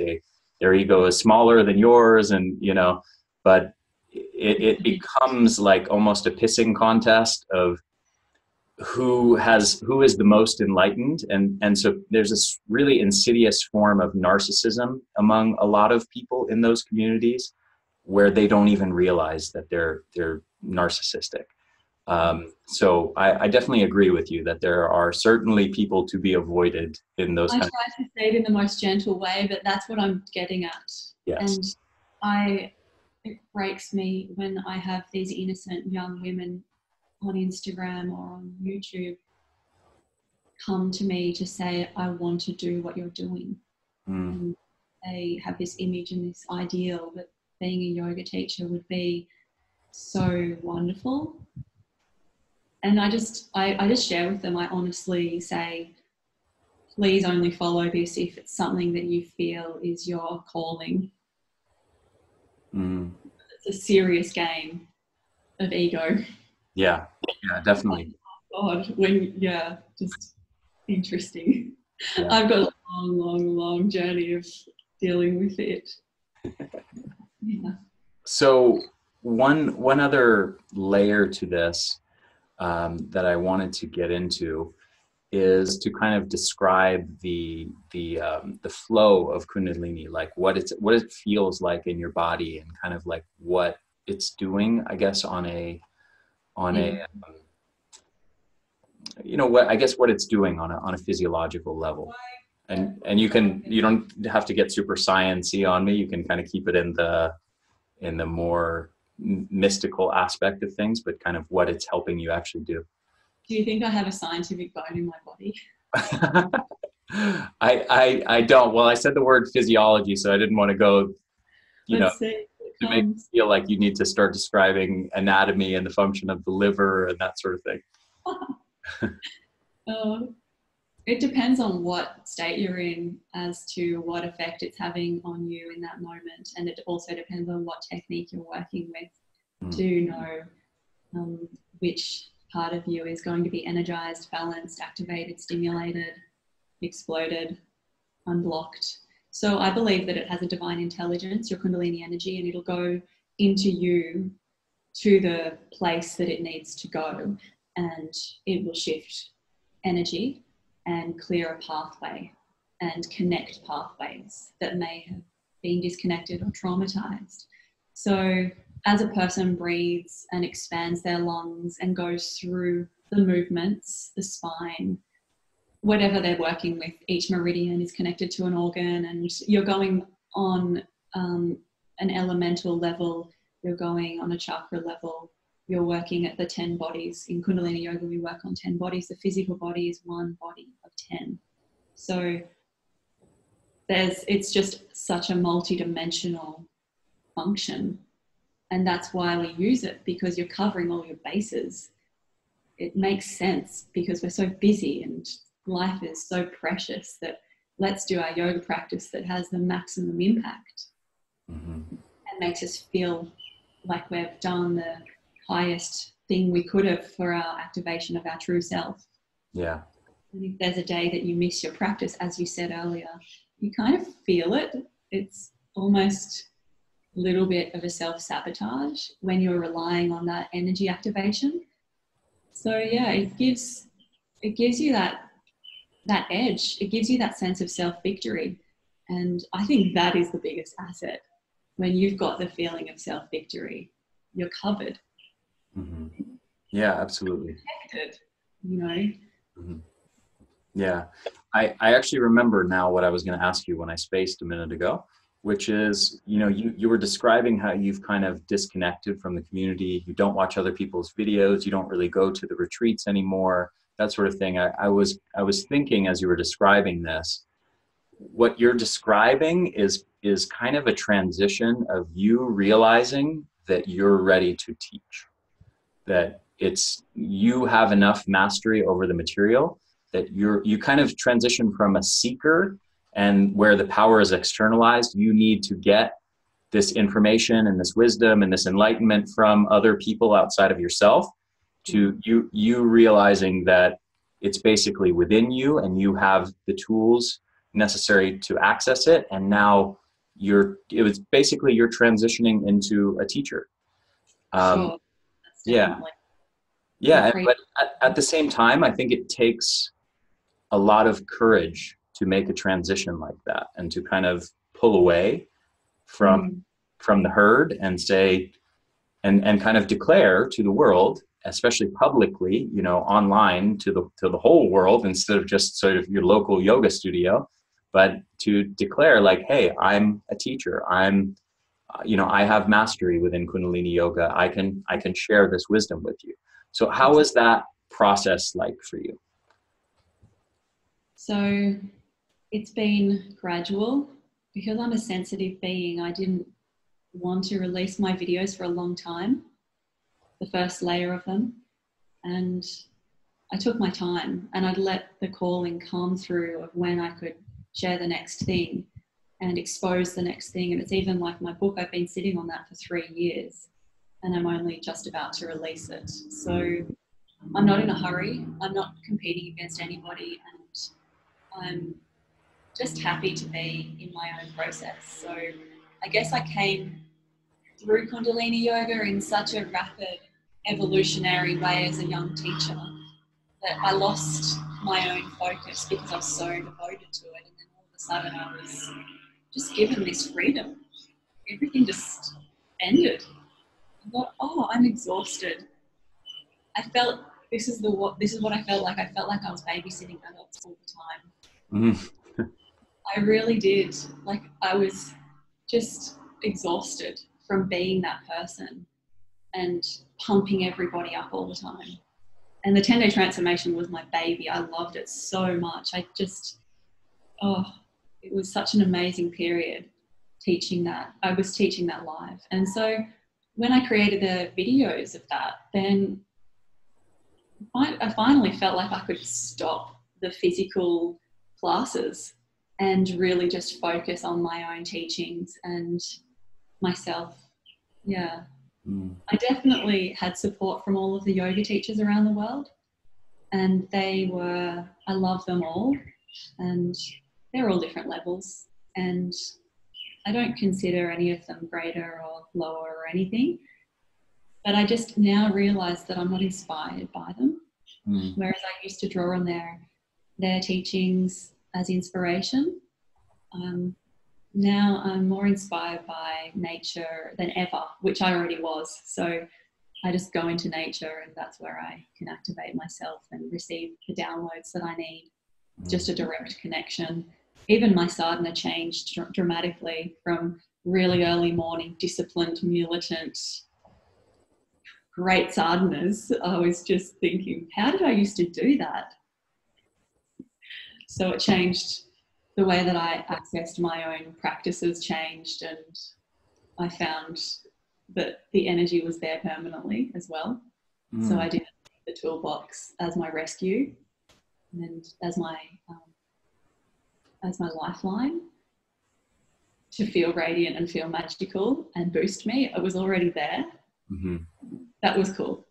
A: their ego is smaller than yours, and, you know, but it becomes like almost a pissing contest of who is the most enlightened. And so there's this really insidious form of narcissism among a lot of people in those communities, where they don't even realize that they're narcissistic. So I definitely agree with you that there are certainly people to be avoided in those. I try
B: to say it in the most gentle way, but that's what I'm getting at.
A: Yes.
B: And it breaks me when I have these innocent young women on Instagram or on YouTube come to me to say, I want to do what you're doing. And they have this image and this ideal that being a yoga teacher would be so wonderful. And I just share with them, I honestly say, please only follow this if it's something that you feel is your calling. It's a serious game of ego.
A: Yeah, definitely.
B: Oh God, just interesting.
A: Yeah.
B: I've got a long journey of dealing with it. Yeah.
A: So one other layer to this that I wanted to get into is to kind of describe the flow of Kundalini, like what it feels like in your body, and kind of like what it's doing, I guess, on a you know, what it's doing on a physiological level. And you don't have to get super sciencey on me. You can kind of keep it in the more mystical aspect of things, but kind of what it's helping you actually do.
B: Do you think I have a scientific bone in my body?
A: I don't. Well, I said the word physiology, so I didn't want to go,
B: Let's see.
A: to make you feel like you need to start describing anatomy and the function of the liver and that sort of thing.
B: It depends on what state you're in as to what effect it's having on you in that moment. And it also depends on what technique you're working with to know which part of you is going to be energized, balanced, activated, stimulated, exploded, unblocked. So I believe that it has a divine intelligence, your Kundalini energy, and it'll go into you to the place that it needs to go, and it will shift energy and clear a pathway and connect pathways that may have been disconnected or traumatized. So as a person breathes and expands their lungs and goes through the movements, the spine, whatever they're working with, each meridian is connected to an organ, and you're going on an elemental level, you're going on a chakra level, you're working at the 10 bodies. In Kundalini Yoga, we work on 10 bodies. The physical body is one body of 10. So it's just such a multi-dimensional function. And that's why we use it, because you're covering all your bases. It makes sense because we're so busy and life is so precious that let's do our yoga practice that has the maximum impact and makes us feel like we've done the highest thing we could have for our activation of our true self.
A: Yeah.
B: And if there's a day that you miss your practice, as you said earlier, you kind of feel it. It's almost a little bit of a self-sabotage when you're relying on that energy activation. So yeah, it gives you that edge. It gives you that sense of self-victory. And I think that is the biggest asset. When you've got the feeling of self-victory, you're covered.
A: Yeah, absolutely.
B: Protected, you know.
A: Yeah. I actually remember now what I was going to ask you when I spaced a minute ago, which is, you were describing how you've kind of disconnected from the community. You don't watch other people's videos. You don't really go to the retreats anymore, that sort of thing. I was thinking as you were describing this, what you're describing is kind of a transition of you realizing that you're ready to teach, that you have enough mastery over the material that you kind of transition from a seeker, and where the power is externalized, you need to get this information and this wisdom and this enlightenment from other people outside of yourself, to you realizing that it's basically within you and you have the tools necessary to access it. And now you're transitioning into a teacher.
B: Sure.
A: Yeah. But at the same time, I think it takes a lot of courage to make a transition like that, and to kind of pull away from the herd and say, and kind of declare to the world, especially publicly, online to the whole world, instead of just sort of your local yoga studio, but to declare like, hey, I'm a teacher. I have mastery within Kundalini Yoga. I can share this wisdom with you. So how was that process like for you?
B: So it's been gradual. Because I'm a sensitive being, I didn't want to release my videos for a long time, the first layer of them. And I took my time, and I'd let the calling come through of when I could share the next thing and expose the next thing. And it's even like my book, I've been sitting on that for 3 years and I'm only just about to release it. So I'm not in a hurry. I'm not competing against anybody, and I'm just happy to be in my own process. So I guess I came through Kundalini Yoga in such a rapid evolutionary way as a young teacher that I lost my own focus because I was so devoted to it. And then all of a sudden I was just given this freedom. Everything just ended. I thought, oh, I'm exhausted. I felt this is what I felt like. I felt like I was babysitting adults all the time. I really did. Like, I was just exhausted from being that person and pumping everybody up all the time. And the 10-day transformation was my baby. I loved it so much. It was such an amazing period teaching that. I was teaching that live. And so when I created the videos of that, then I finally felt like I could stop the physical classes and really just focus on my own teachings and myself. Yeah. I definitely had support from all of the yoga teachers around the world, and I love them all, and they're all different levels, and I don't consider any of them greater or lower or anything, but I just now realize that I'm not inspired by them. Whereas I used to draw on their teachings as inspiration. Now I'm more inspired by nature than ever, which I already was. So I just go into nature, and that's where I can activate myself and receive the downloads that I need. Just a direct connection. Even my sadhana changed dramatically from really early morning, disciplined, militant, great sadhanas. I was just thinking, how did I used to do that? So it changed. The way that I accessed my own practices changed, and I found that the energy was there permanently as well. So I did the toolbox as my rescue and as my lifeline to feel radiant and feel magical and boost me. It was already there. That was cool.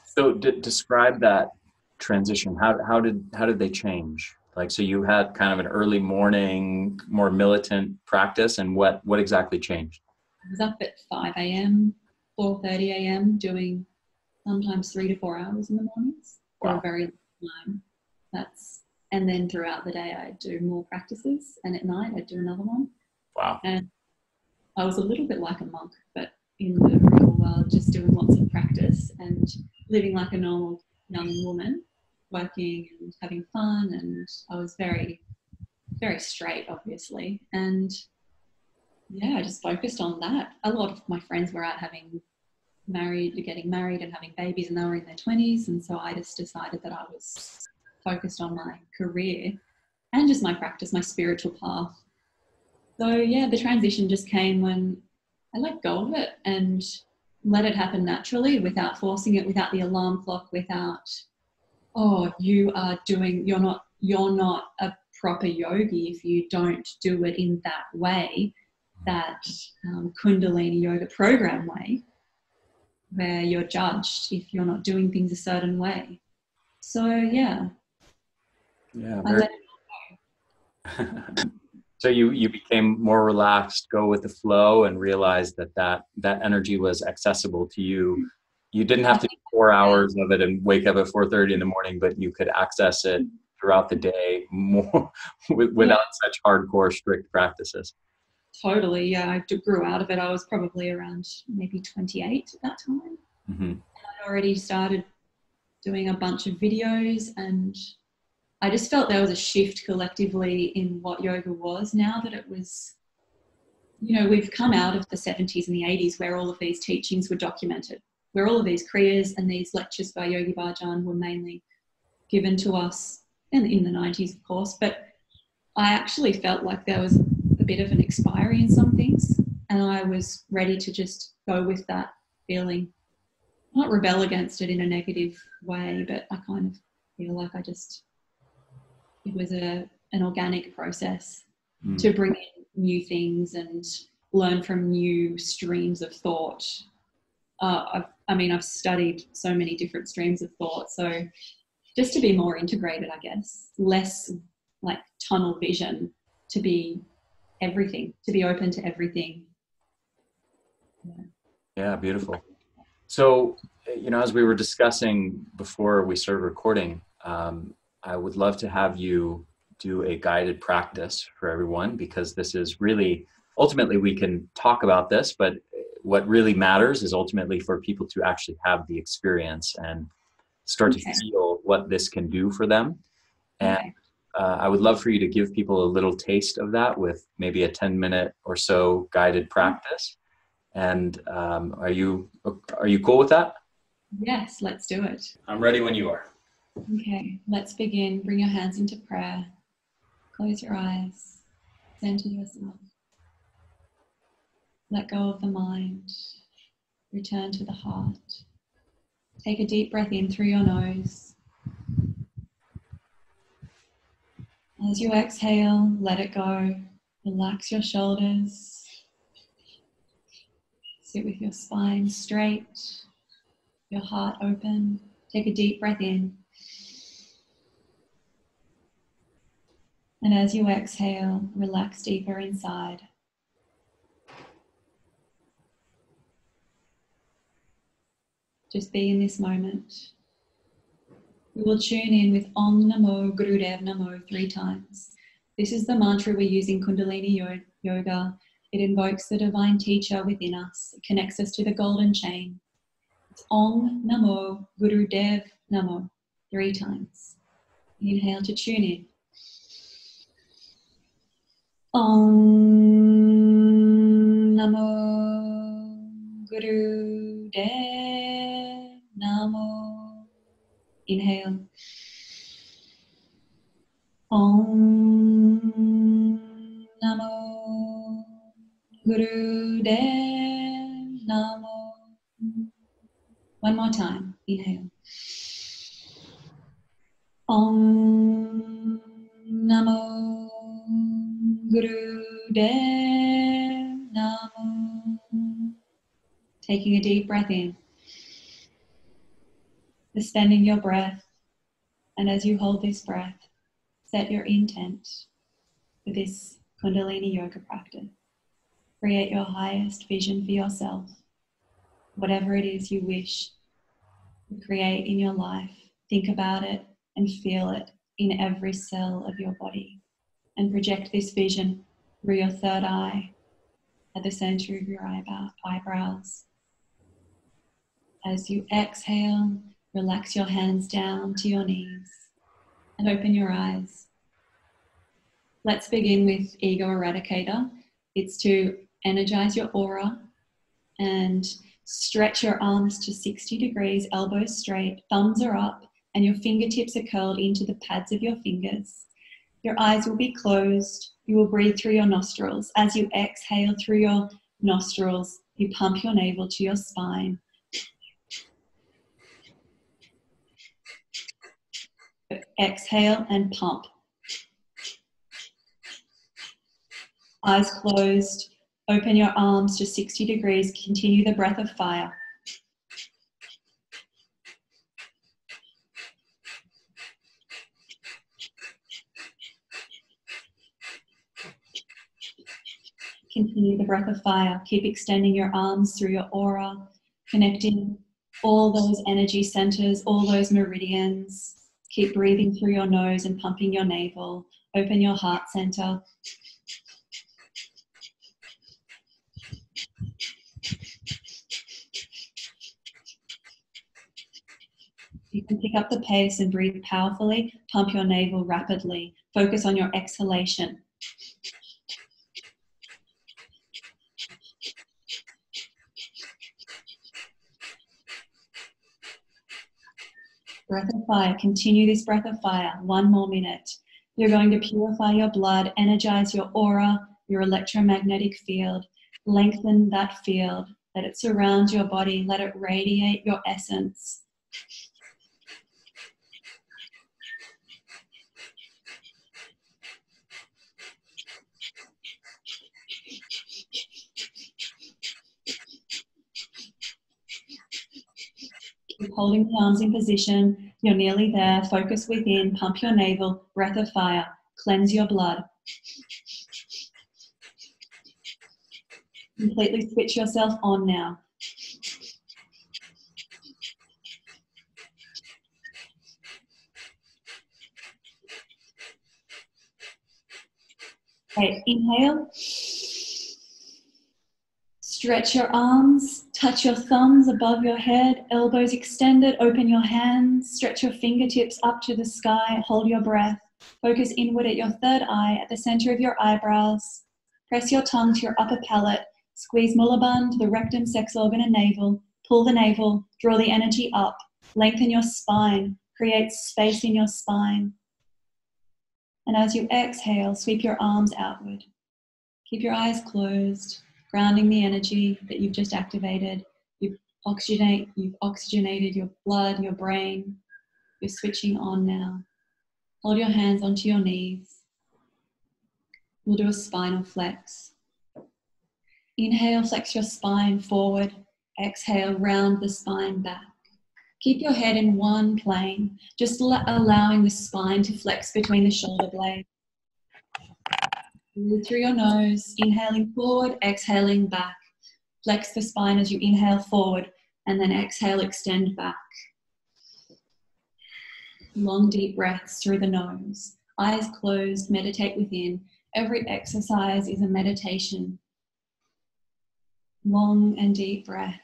A: So describe that transition. How did they change? Like, so you had kind of an early morning, more militant practice, and what exactly changed?
B: I was up at 5 a.m., 4:30 a.m., doing sometimes 3 to 4 hours in the mornings for a very long time. And then throughout the day, I'd do more practices, and at night, I'd do another one.
A: Wow.
B: And I was a little bit like a monk, but in the real world, just doing lots of practice and living like a normal young woman, working and having fun. And I was very, very straight, obviously. And yeah, I just focused on that. A lot of my friends were out getting married and having babies, and they were in their 20s. And so I just decided that I was focused on my career and just my practice, my spiritual path. So yeah, the transition just came when I let go of it and let it happen naturally, without forcing it, without the alarm clock, without, you're not a proper yogi if you don't do it in that way, that Kundalini Yoga program way, where you're judged if you're not doing things a certain way. So yeah.
A: Yeah. So you became more relaxed, go with the flow, and realized that energy was accessible to you. You didn't have to do 4 hours of it and wake up at 4:30 in the morning, but you could access it throughout the day more without such hardcore, strict practices.
B: Totally, yeah. I grew out of it. I was probably around maybe 28 at that time. I'd already started doing a bunch of videos, and I just felt there was a shift collectively in what yoga was now that it was, we've come out of the 70s and the 80s where all of these teachings were documented, where all of these kriyas and these lectures by Yogi Bhajan were mainly given to us, and in the 90s, of course. But I actually felt like there was a bit of an expiry in some things, and I was ready to just go with that feeling, not rebel against it in a negative way, but I kind of feel like it was an organic process to bring in new things and learn from new streams of thought. I've studied so many different streams of thought, so just to be more integrated, I guess, less like tunnel vision, to be everything, to be open to everything.
A: Yeah, beautiful. So, as we were discussing before we started recording, I would love to have you do a guided practice for everyone, because this is really, ultimately we can talk about this, but what really matters is ultimately for people to actually have the experience and start to feel what this can do for them. And I would love for you to give people a little taste of that with maybe a 10-minute or so guided practice. And are you cool with that?
B: Yes, let's do it.
A: I'm ready when you are.
B: Okay, let's begin. Bring your hands into prayer. Close your eyes. Center yourself. Let go of the mind. Return to the heart. Take a deep breath in through your nose. As you exhale, let it go. Relax your shoulders. Sit with your spine straight, your heart open. Take a deep breath in. And as you exhale, relax deeper inside. Just be in this moment. We will tune in with Om Namo Gurudev Namo 3 times. This is the mantra we use in Kundalini Yoga. It invokes the divine teacher within us. It connects us to the golden chain. It's Om Namo Gurudev Namo 3 times. Inhale to tune in. Om Namo Gurudev Namo. Inhale. Om Namo Gurudev Namo. One more time. Inhale. Om Namo Gurudev Namo. Taking a deep breath in. Suspending your breath. And as you hold this breath, set your intent for this Kundalini Yoga practice. Create your highest vision for yourself. Whatever it is you wish to create in your life, think about it and feel it in every cell of your body. And project this vision through your third eye at the center of your eyebrows. As you exhale, relax your hands down to your knees and open your eyes. Let's begin with Ego Eradicator. It's to energize your aura and stretch your arms to 60 degrees, elbows straight, thumbs are up, and your fingertips are curled into the pads of your fingers. Your eyes will be closed. You will breathe through your nostrils. As you exhale through your nostrils, you pump your navel to your spine. Exhale and pump. Eyes closed. Open your arms to 60 degrees. Continue the breath of fire. Continue the breath of fire. Keep extending your arms through your aura, connecting all those energy centers, all those meridians. Keep breathing through your nose and pumping your navel. Open your heart center. You can pick up the pace and breathe powerfully. Pump your navel rapidly. Focus on your exhalation. Breath of fire. Continue this breath of fire. 1 more minute. You're going to purify your blood, energize your aura, your electromagnetic field. Lengthen that field. Let it surround your body. Let it radiate your essence. Keep holding the arms in position. You're nearly there. Focus within. Pump your navel. Breath of fire. Cleanse your blood. Completely switch yourself on now. Okay, inhale. Stretch your arms, touch your thumbs above your head, elbows extended, open your hands, stretch your fingertips up to the sky, hold your breath. Focus inward at your third eye, at the center of your eyebrows. Press your tongue to your upper palate, squeeze Mulaband, the rectum, sex organ and navel. Pull the navel, draw the energy up, lengthen your spine, create space in your spine. And as you exhale, sweep your arms outward. Keep your eyes closed, grounding the energy that you've just activated. You've oxygenated your blood, your brain. You're switching on now. Hold your hands onto your knees. We'll do a spinal flex. Inhale, flex your spine forward. Exhale, round the spine back. Keep your head in one plane, just allowing the spine to flex between the shoulder blades. Breathe through your nose, inhaling forward, exhaling back. Flex the spine as you inhale forward, and then exhale, extend back. Long, deep breaths through the nose. Eyes closed, meditate within. Every exercise is a meditation. Long and deep breaths.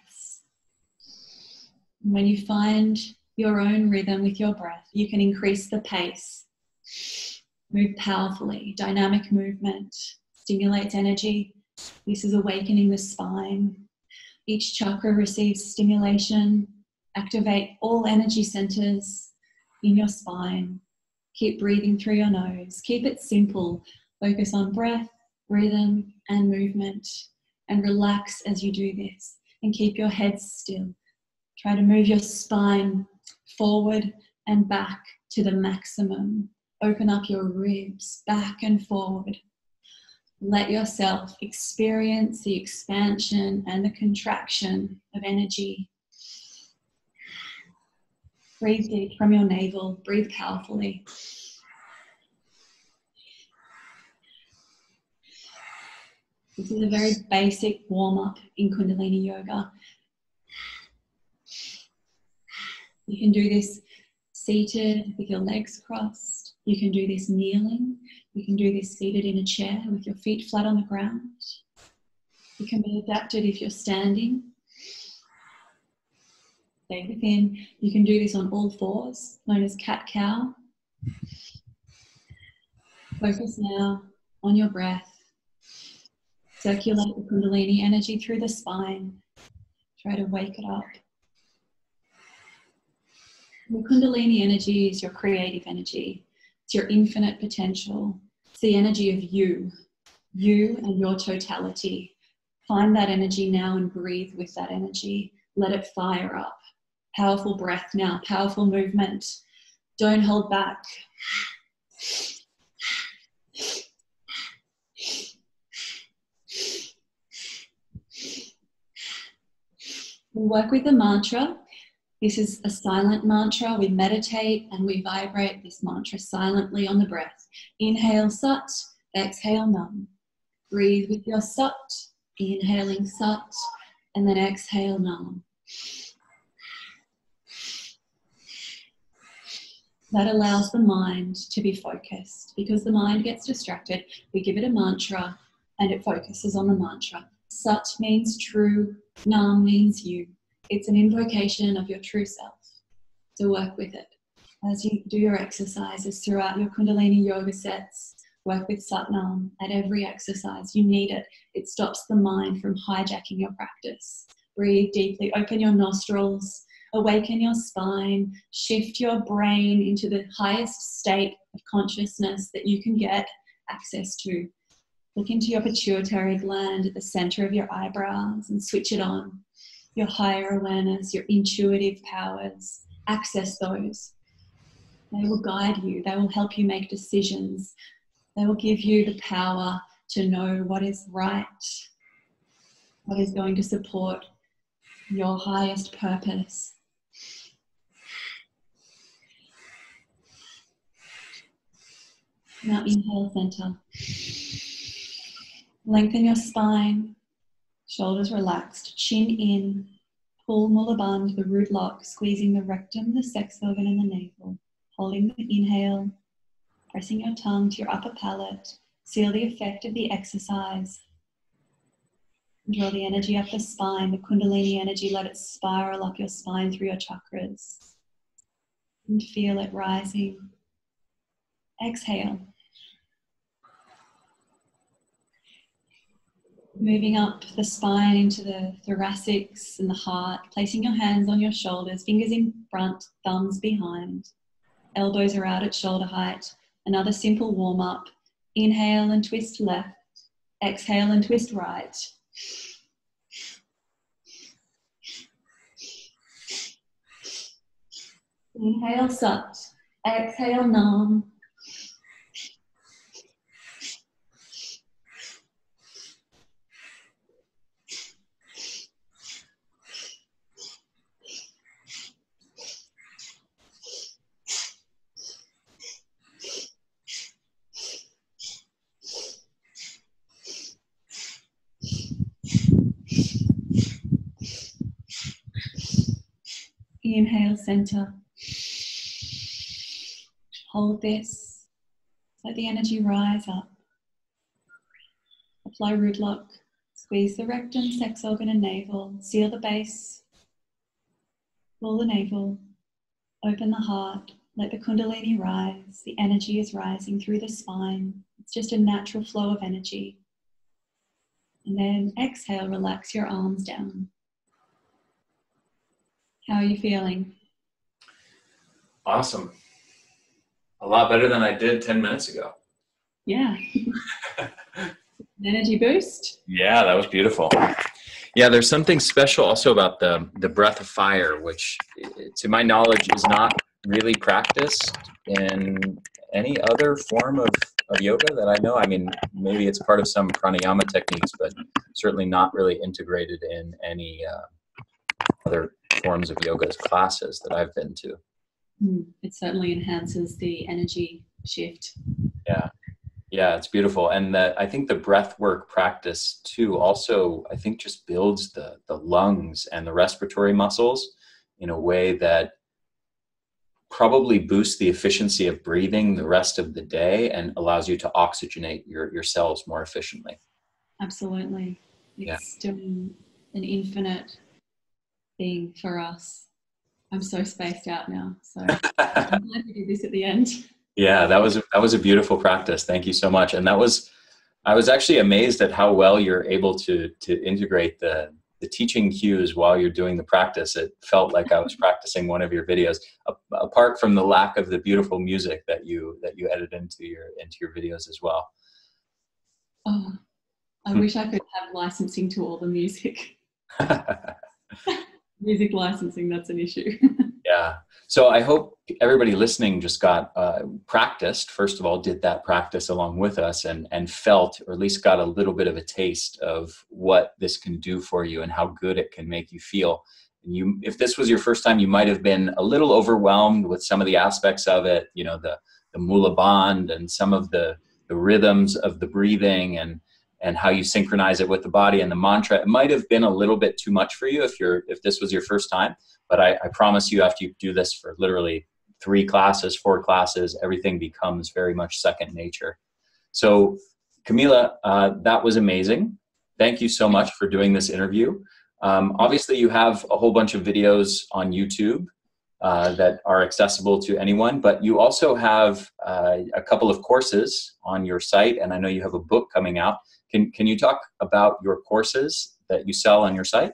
B: When you find your own rhythm with your breath, you can increase the pace. Move powerfully. Dynamic movement stimulates energy. This is awakening the spine. Each chakra receives stimulation. Activate all energy centers in your spine. Keep breathing through your nose. Keep it simple. Focus on breath, rhythm, and movement. And relax as you do this. And keep your head still. Try to move your spine forward and back to the maximum. Open up your ribs back and forward. Let yourself experience the expansion and the contraction of energy. Breathe deep from your navel. Breathe powerfully. This is a very basic warm-up in Kundalini Yoga. You can do this seated with your legs crossed. You can do this kneeling. You can do this seated in a chair with your feet flat on the ground. You can be adapted if you're standing. Stay within. You can do this on all fours, known as cat-cow. Focus now on your breath. Circulate the Kundalini energy through the spine. Try to wake it up. Your Kundalini energy is your creative energy. It's your infinite potential. It's the energy of you and your totality. Find that energy now and breathe with that energy. Let it fire up. Powerful breath now, powerful movement. Don't hold back. We'll work with the mantra. This is a silent mantra. We meditate and we vibrate this mantra silently on the breath. Inhale Sat, exhale Nam. Breathe with your Sat, inhaling Sat, and then exhale Nam. That allows the mind to be focused. Because the mind gets distracted, we give it a mantra and it focuses on the mantra. Sat means true, Nam means you. It's an invocation of your true self. So work with it. As you do your exercises throughout your Kundalini yoga sets, work with Sat Nam at every exercise. You need it. It stops the mind from hijacking your practice. Breathe deeply, open your nostrils, awaken your spine, shift your brain into the highest state of consciousness that you can get access to. Look into your pituitary gland at the center of your eyebrows and switch it on. Your higher awareness, your intuitive powers, access those. They will guide you. They will help you make decisions. They will give you the power to know what is right, what is going to support your highest purpose. Now inhale, center. Lengthen your spine. Shoulders relaxed, chin in, pull Mula Bandha, the root lock, squeezing the rectum, the sex organ and the navel. Holding the inhale, pressing your tongue to your upper palate. Seal the effect of the exercise. Draw the energy up the spine, the Kundalini energy, let it spiral up your spine through your chakras. And feel it rising. Exhale. Moving up the spine into the thoracics and the heart, placing your hands on your shoulders, fingers in front, thumbs behind. Elbows are out at shoulder height. Another simple warm up. Inhale and twist left. Exhale and twist right. Inhale Sat. Exhale Nam. Inhale, center. Hold this. Let the energy rise up. Apply root lock. Squeeze the rectum, sex organ and navel. Seal the base. Pull the navel. Open the heart. Let the Kundalini rise. The energy is rising through the spine. It's just a natural flow of energy. And then exhale, relax your arms down. How are you feeling?
A: Awesome. A lot better than I did 10 minutes ago.
B: Yeah. Energy boost.
A: Yeah, that was beautiful. Yeah, there's something special also about the breath of fire, which to my knowledge is not really practiced in any other form of yoga that I know. I mean, maybe it's part of some pranayama techniques, but certainly not really integrated in any other forms of yoga's classes that I've been to.
B: It certainly enhances the energy shift.
A: Yeah, it's beautiful. And I think the breath work practice too also, I think, just builds the lungs and the respiratory muscles in a way that probably boosts the efficiency of breathing the rest of the day and allows you to oxygenate your cells more efficiently.
B: Absolutely. It's doing an infinite thing for us. I'm so spaced out now, so I'm glad we did this at the end.
A: Yeah, that was a beautiful practice. Thank you so much. And I was actually amazed at how well you're able to integrate the teaching cues while you're doing the practice. It felt like I was practicing one of your videos, apart from the lack of the beautiful music that you edit into your videos as well.
B: Oh, I wish I could have licensing to all the music. Music licensing, that's an issue.
A: Yeah. So I hope everybody listening just got practiced, first of all, did that practice along with us and felt, or at least got a little bit of a taste of what this can do for you and how good it can make you feel. And if this was your first time, you might have been a little overwhelmed with some of the aspects of it, you know, the mula bandh and some of the rhythms of the breathing and how you synchronize it with the body and the mantra. It might have been a little bit too much for you if this was your first time, but I promise you, after you do this for literally 3 classes, 4 classes, everything becomes very much second nature. So Kimilla, that was amazing. Thank you so much for doing this interview. Obviously you have a whole bunch of videos on YouTube that are accessible to anyone, but you also have a couple of courses on your site, and I know you have a book coming out. Can you talk about your courses that you sell on your site?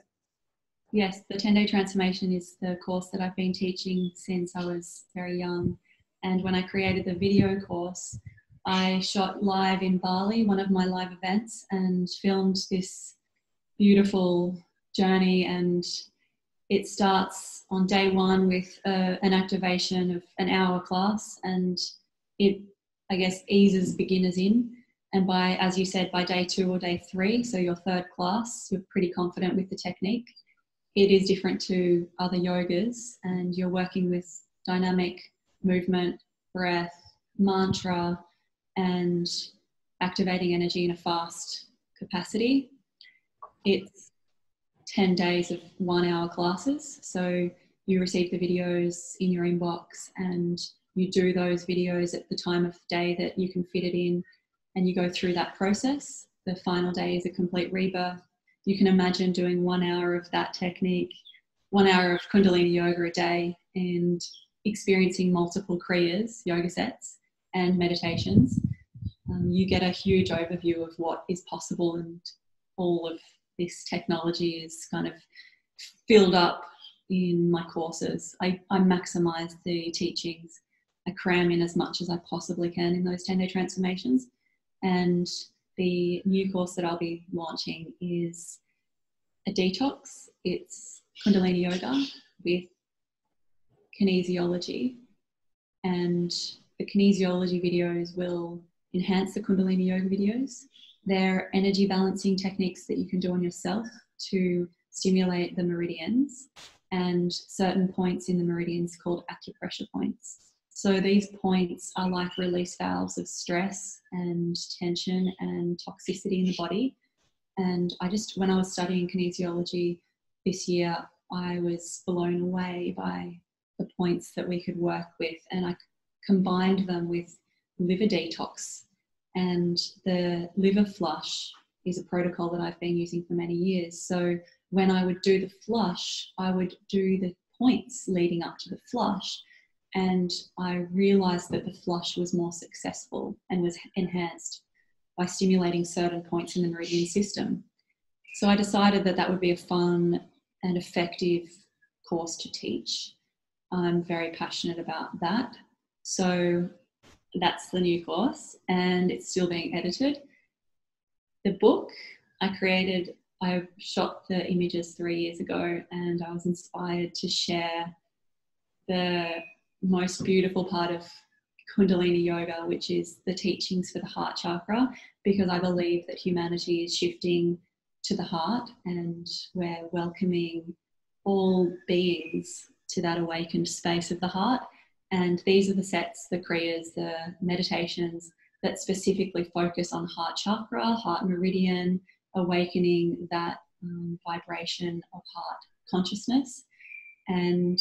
B: Yes, the 10-day transformation is the course that I've been teaching since I was very young. And when I created the video course, I shot live in Bali, one of my live events, and filmed this beautiful journey. And it starts on day 1 with an activation of an hour class, and it, I guess, eases beginners in. And by, as you said, by day 2 or day 3, so your 3rd class, you're pretty confident with the technique. It is different to other yogas, and you're working with dynamic movement, breath, mantra, and activating energy in a fast capacity. It's 10 days of 1-hour classes. So you receive the videos in your inbox and you do those videos at the time of day that you can fit it in, and you go through that process. The final day is a complete rebirth. You can imagine doing 1 hour of that technique, 1 hour of Kundalini yoga a day, and experiencing multiple kriyas, yoga sets, and meditations. You get a huge overview of what is possible and all of this technology is kind of filled up in my courses. I maximize the teachings. I cram in as much as I possibly can in those 10-day transformations. And the new course that I'll be launching is a detox. It's Kundalini Yoga with kinesiology. And the kinesiology videos will enhance the Kundalini Yoga videos. They're energy balancing techniques that you can do on yourself to stimulate the meridians and certain points in the meridians called acupressure points. So these points are like release valves of stress and tension and toxicity in the body. And when I was studying kinesiology this year, I was blown away by the points that we could work with, and I combined them with liver detox. And the liver flush is a protocol that I've been using for many years. So when I would do the flush, I would do the points leading up to the flush. And I realized that the flush was more successful and was enhanced by stimulating certain points in the meridian system. So I decided that that would be a fun and effective course to teach. I'm very passionate about that. So that's the new course, and it's still being edited. The book I shot the images 3 years ago, and I was inspired to share the most beautiful part of Kundalini Yoga, which is the teachings for the heart chakra, because I believe that humanity is shifting to the heart, and we're welcoming all beings to that awakened space of the heart. And these are the sets, the kriyas, the meditations that specifically focus on heart chakra, heart meridian, awakening that vibration of heart consciousness. And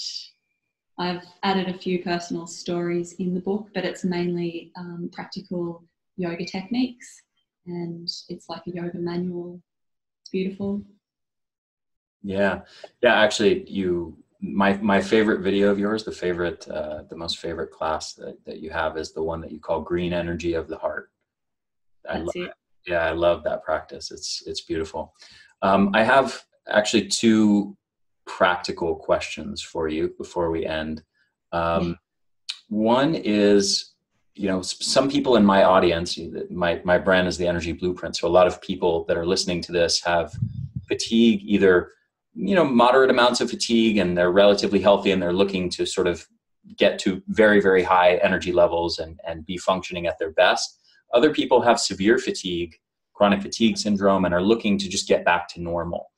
B: I've added a few personal stories in the book, but it's mainly practical yoga techniques, and it's like a yoga manual. It's beautiful.
A: Yeah. Actually, my favorite video of yours, the most favorite class that you have is the one that you call Green Energy of the Heart.
B: That's it.
A: Yeah, I love that practice. It's beautiful. I have actually 2 practical questions for you before we end. One is, some people in my audience, my brand is the Energy Blueprint. So a lot of people that are listening to this have fatigue, either moderate amounts of fatigue, and they're relatively healthy, and they're looking to sort of get to very, very high energy levels and be functioning at their best. Other people have severe fatigue, chronic fatigue syndrome, and are looking to just get back to normal.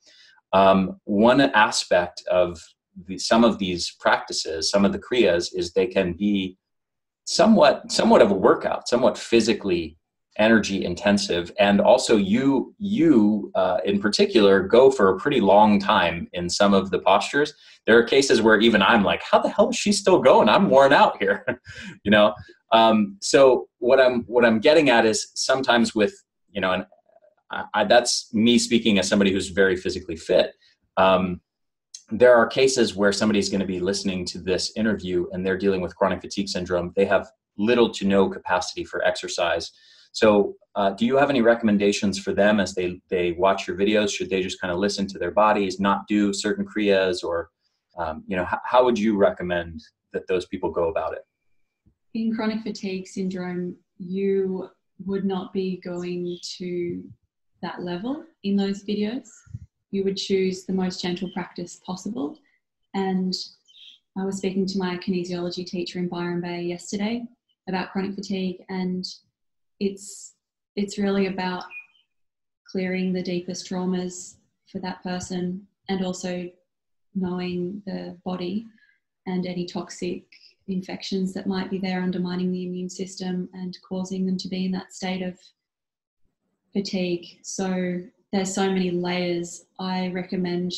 A: One aspect of some of these practices, some of the kriyas, is they can be somewhat of a workout, somewhat physically energy intensive, and also you in particular go for a pretty long time in some of the postures. There are cases where even I'm like, how the hell is she still going? I'm worn out here. So what I'm getting at is sometimes with, and that's me speaking as somebody who's very physically fit. There are cases where somebody's going to be listening to this interview and they're dealing with chronic fatigue syndrome. They have little to no capacity for exercise. So do you have any recommendations for them as they watch your videos? Should they just kind of listen to their bodies, not do certain kriyas, or, how would you recommend that those people go about it?
B: In chronic fatigue syndrome, you would not be going to that level in those videos. You would choose the most gentle practice possible. And I was speaking to my kinesiology teacher in Byron Bay yesterday about chronic fatigue, and it's really about clearing the deepest traumas for that person, and also knowing the body and any toxic infections that might be there undermining the immune system and causing them to be in that state of fatigue. So there's so many layers. I recommend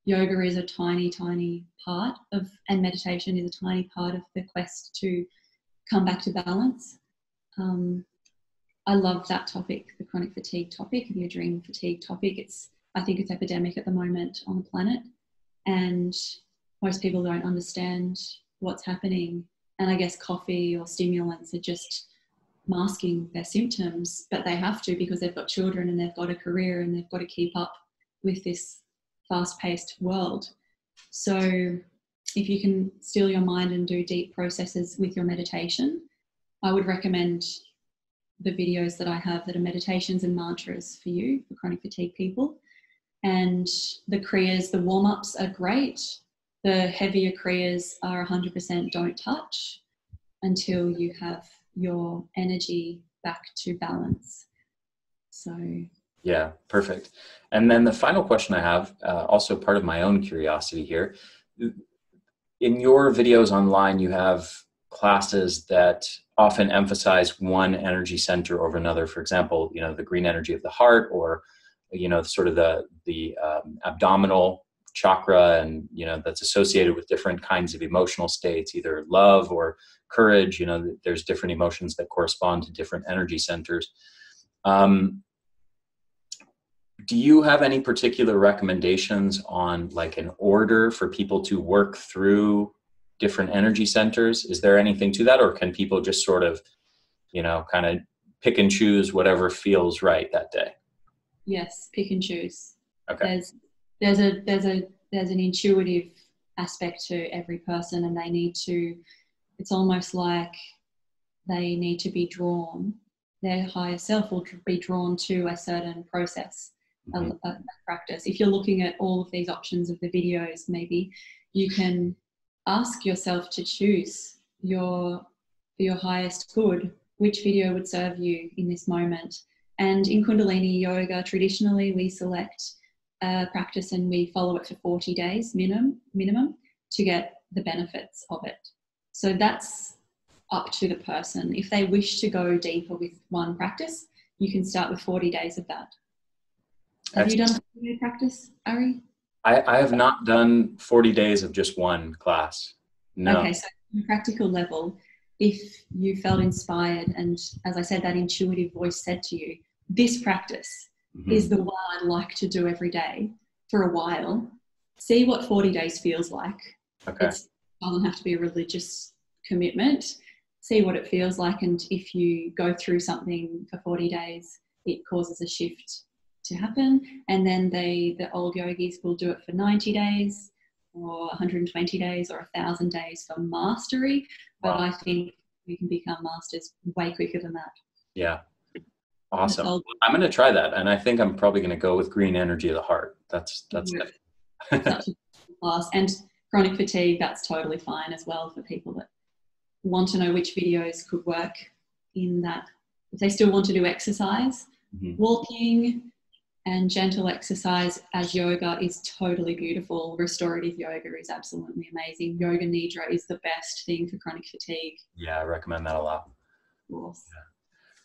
B: yoga is a tiny, tiny part of, and meditation is a tiny part of the quest to come back to balance. I love that topic, the chronic fatigue topic, the adrenal fatigue topic. I think it's epidemic at the moment on the planet, and most people don't understand what's happening. And I guess coffee or stimulants are just masking their symptoms, but they have to because they've got children and they've got a career and they've got to keep up with this fast-paced world. So if you can still your mind and do deep processes with your meditation, I would recommend the videos that I have that are meditations and mantras for you, for chronic fatigue people. And the kriyas, the warm-ups are great. The heavier kriyas are 100% don't touch until you have your energy back to balance. So
A: yeah, perfect. And then the final question I have, also part of my own curiosity here, in your videos online, you have classes that often emphasize one energy center over another. For example, you know, the green energy of the heart, or, you know, sort of the abdominal chakra, and, you know, that's associated with different kinds of emotional states, either love or courage. You know, there's different emotions that correspond to different energy centers. Do you have any particular recommendations on like an order for people to work through different energy centers? Is there anything to that, or can people just sort of, you know, kind of pick and choose whatever feels right that day?
B: Yes, pick and choose.
A: Okay.
B: There's an intuitive aspect to every person, and they need to, it's almost like they need to be drawn, their higher self will be drawn to a certain process, a practice. If you're looking at all of these options of the videos, maybe you can ask yourself to choose for your highest good, which video would serve you in this moment. And in Kundalini Yoga, traditionally we select a practice and we follow it for 40 days minimum to get the benefits of it. So that's up to the person. If they wish to go deeper with one practice, you can start with 40 days of that. Have you done a 40-day practice, Ari?
A: I have not done 40 days of just one class. No.
B: Okay, so on a practical level, if you felt inspired and, as I said, that intuitive voice said to you, this practice is the one I'd like to do every day for a while, see what 40 days feels like.
A: Okay.
B: It doesn't have to be a religious commitment. See what it feels like, and if you go through something for 40 days, it causes a shift to happen. And then the old yogis will do it for 90 days or 120 days or 1,000 days for mastery. But I think we can become masters way quicker than that.
A: Yeah. Awesome. I'm going to try that. And I think I'm probably going to go with green energy of the heart. That's
B: such a class. And chronic fatigue, that's totally fine as well for people that want to know which videos could work in that. If they still want to do exercise, walking and gentle exercise as yoga is totally beautiful. Restorative yoga is absolutely amazing. Yoga Nidra is the best thing for chronic fatigue.
A: Yeah, I recommend that a lot.
B: Of course.
A: Yeah.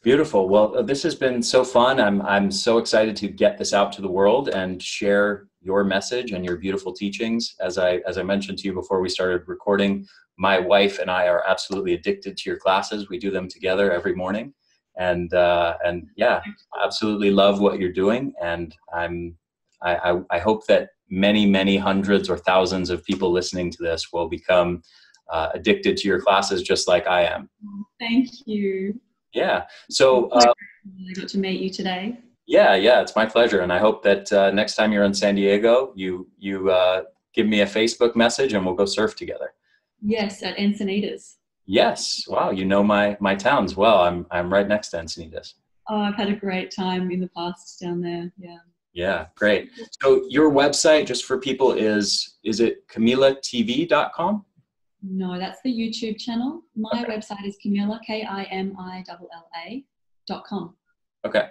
A: Beautiful. Well, this has been so fun. I'm so excited to get this out to the world and share your message and your beautiful teachings. As I mentioned to you before we started recording, my wife and I are absolutely addicted to your classes. We do them together every morning. And yeah, absolutely love what you're doing. And I hope that many, many hundreds or thousands of people listening to this will become addicted to your classes just like I am.
B: Thank you.
A: Yeah. So
B: I got to meet you today.
A: Yeah, it's my pleasure. And I hope that next time you're in San Diego, you give me a Facebook message and we'll go surf together.
B: Yes, at Encinitas.
A: Yes. Wow. You know my towns well. I'm right next to Encinitas.
B: Oh, I've had a great time in the past down there. Yeah.
A: Yeah. Great. So your website, just for people, is it KimillaTV.com?
B: No, that's the YouTube channel. My website is Kimilla, KIMILLA.com.
A: Okay.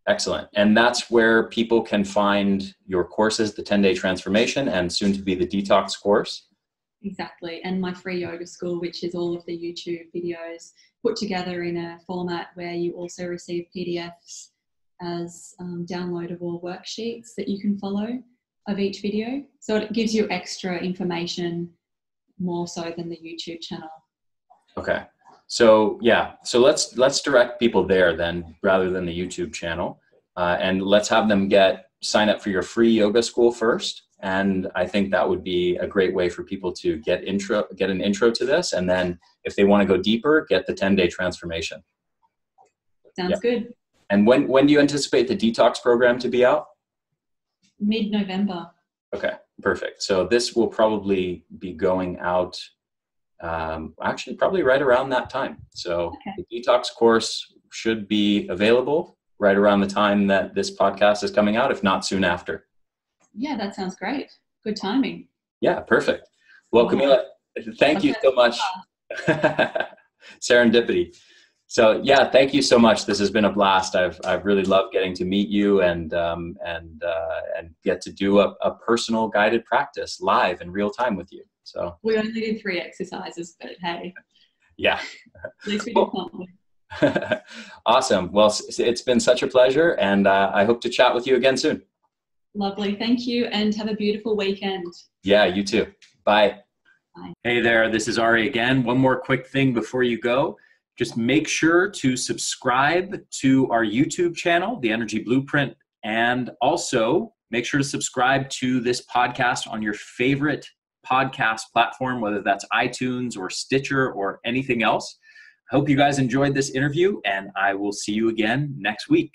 A: Excellent. And that's where people can find your courses, the 10-day transformation and soon to be the detox course. Exactly.
B: And my free yoga school, which is all of the YouTube videos put together in a format where you also receive PDFs as downloadable worksheets that you can follow of each video. So it gives you extra information more so than the YouTube channel.
A: Okay. So yeah, so let's direct people there then rather than the YouTube channel, and let's have them sign up for your free yoga school first. And I think that would be a great way for people to get an intro to this. And then if they want to go deeper, get the 10-day transformation.
B: Sounds good.
A: And when do you anticipate the detox program to be out?
B: Mid-November.
A: Okay, perfect. So this will probably be going out actually probably right around that time. So the detox course should be available right around the time that this podcast is coming out, if not soon after.
B: Yeah, that sounds great. Good timing.
A: Yeah, perfect. Well, Kimilla, thank you so much. Serendipity. So yeah, thank you so much. This has been a blast. I've really loved getting to meet you and get to do a personal guided practice live in real time with you. So
B: we only did 3 exercises, but hey.
A: Yeah.
B: At least we did something.
A: Awesome. Well, it's been such a pleasure, and I hope to chat with you again soon.
B: Lovely. Thank you, and have a beautiful weekend.
A: Yeah, you too. Bye.
B: Bye.
A: Hey there, this is Ari again. One more quick thing before you go. Just make sure to subscribe to our YouTube channel, The Energy Blueprint, and also make sure to subscribe to this podcast on your favorite podcast platform, whether that's iTunes or Stitcher or anything else. I hope you guys enjoyed this interview, and I will see you again next week.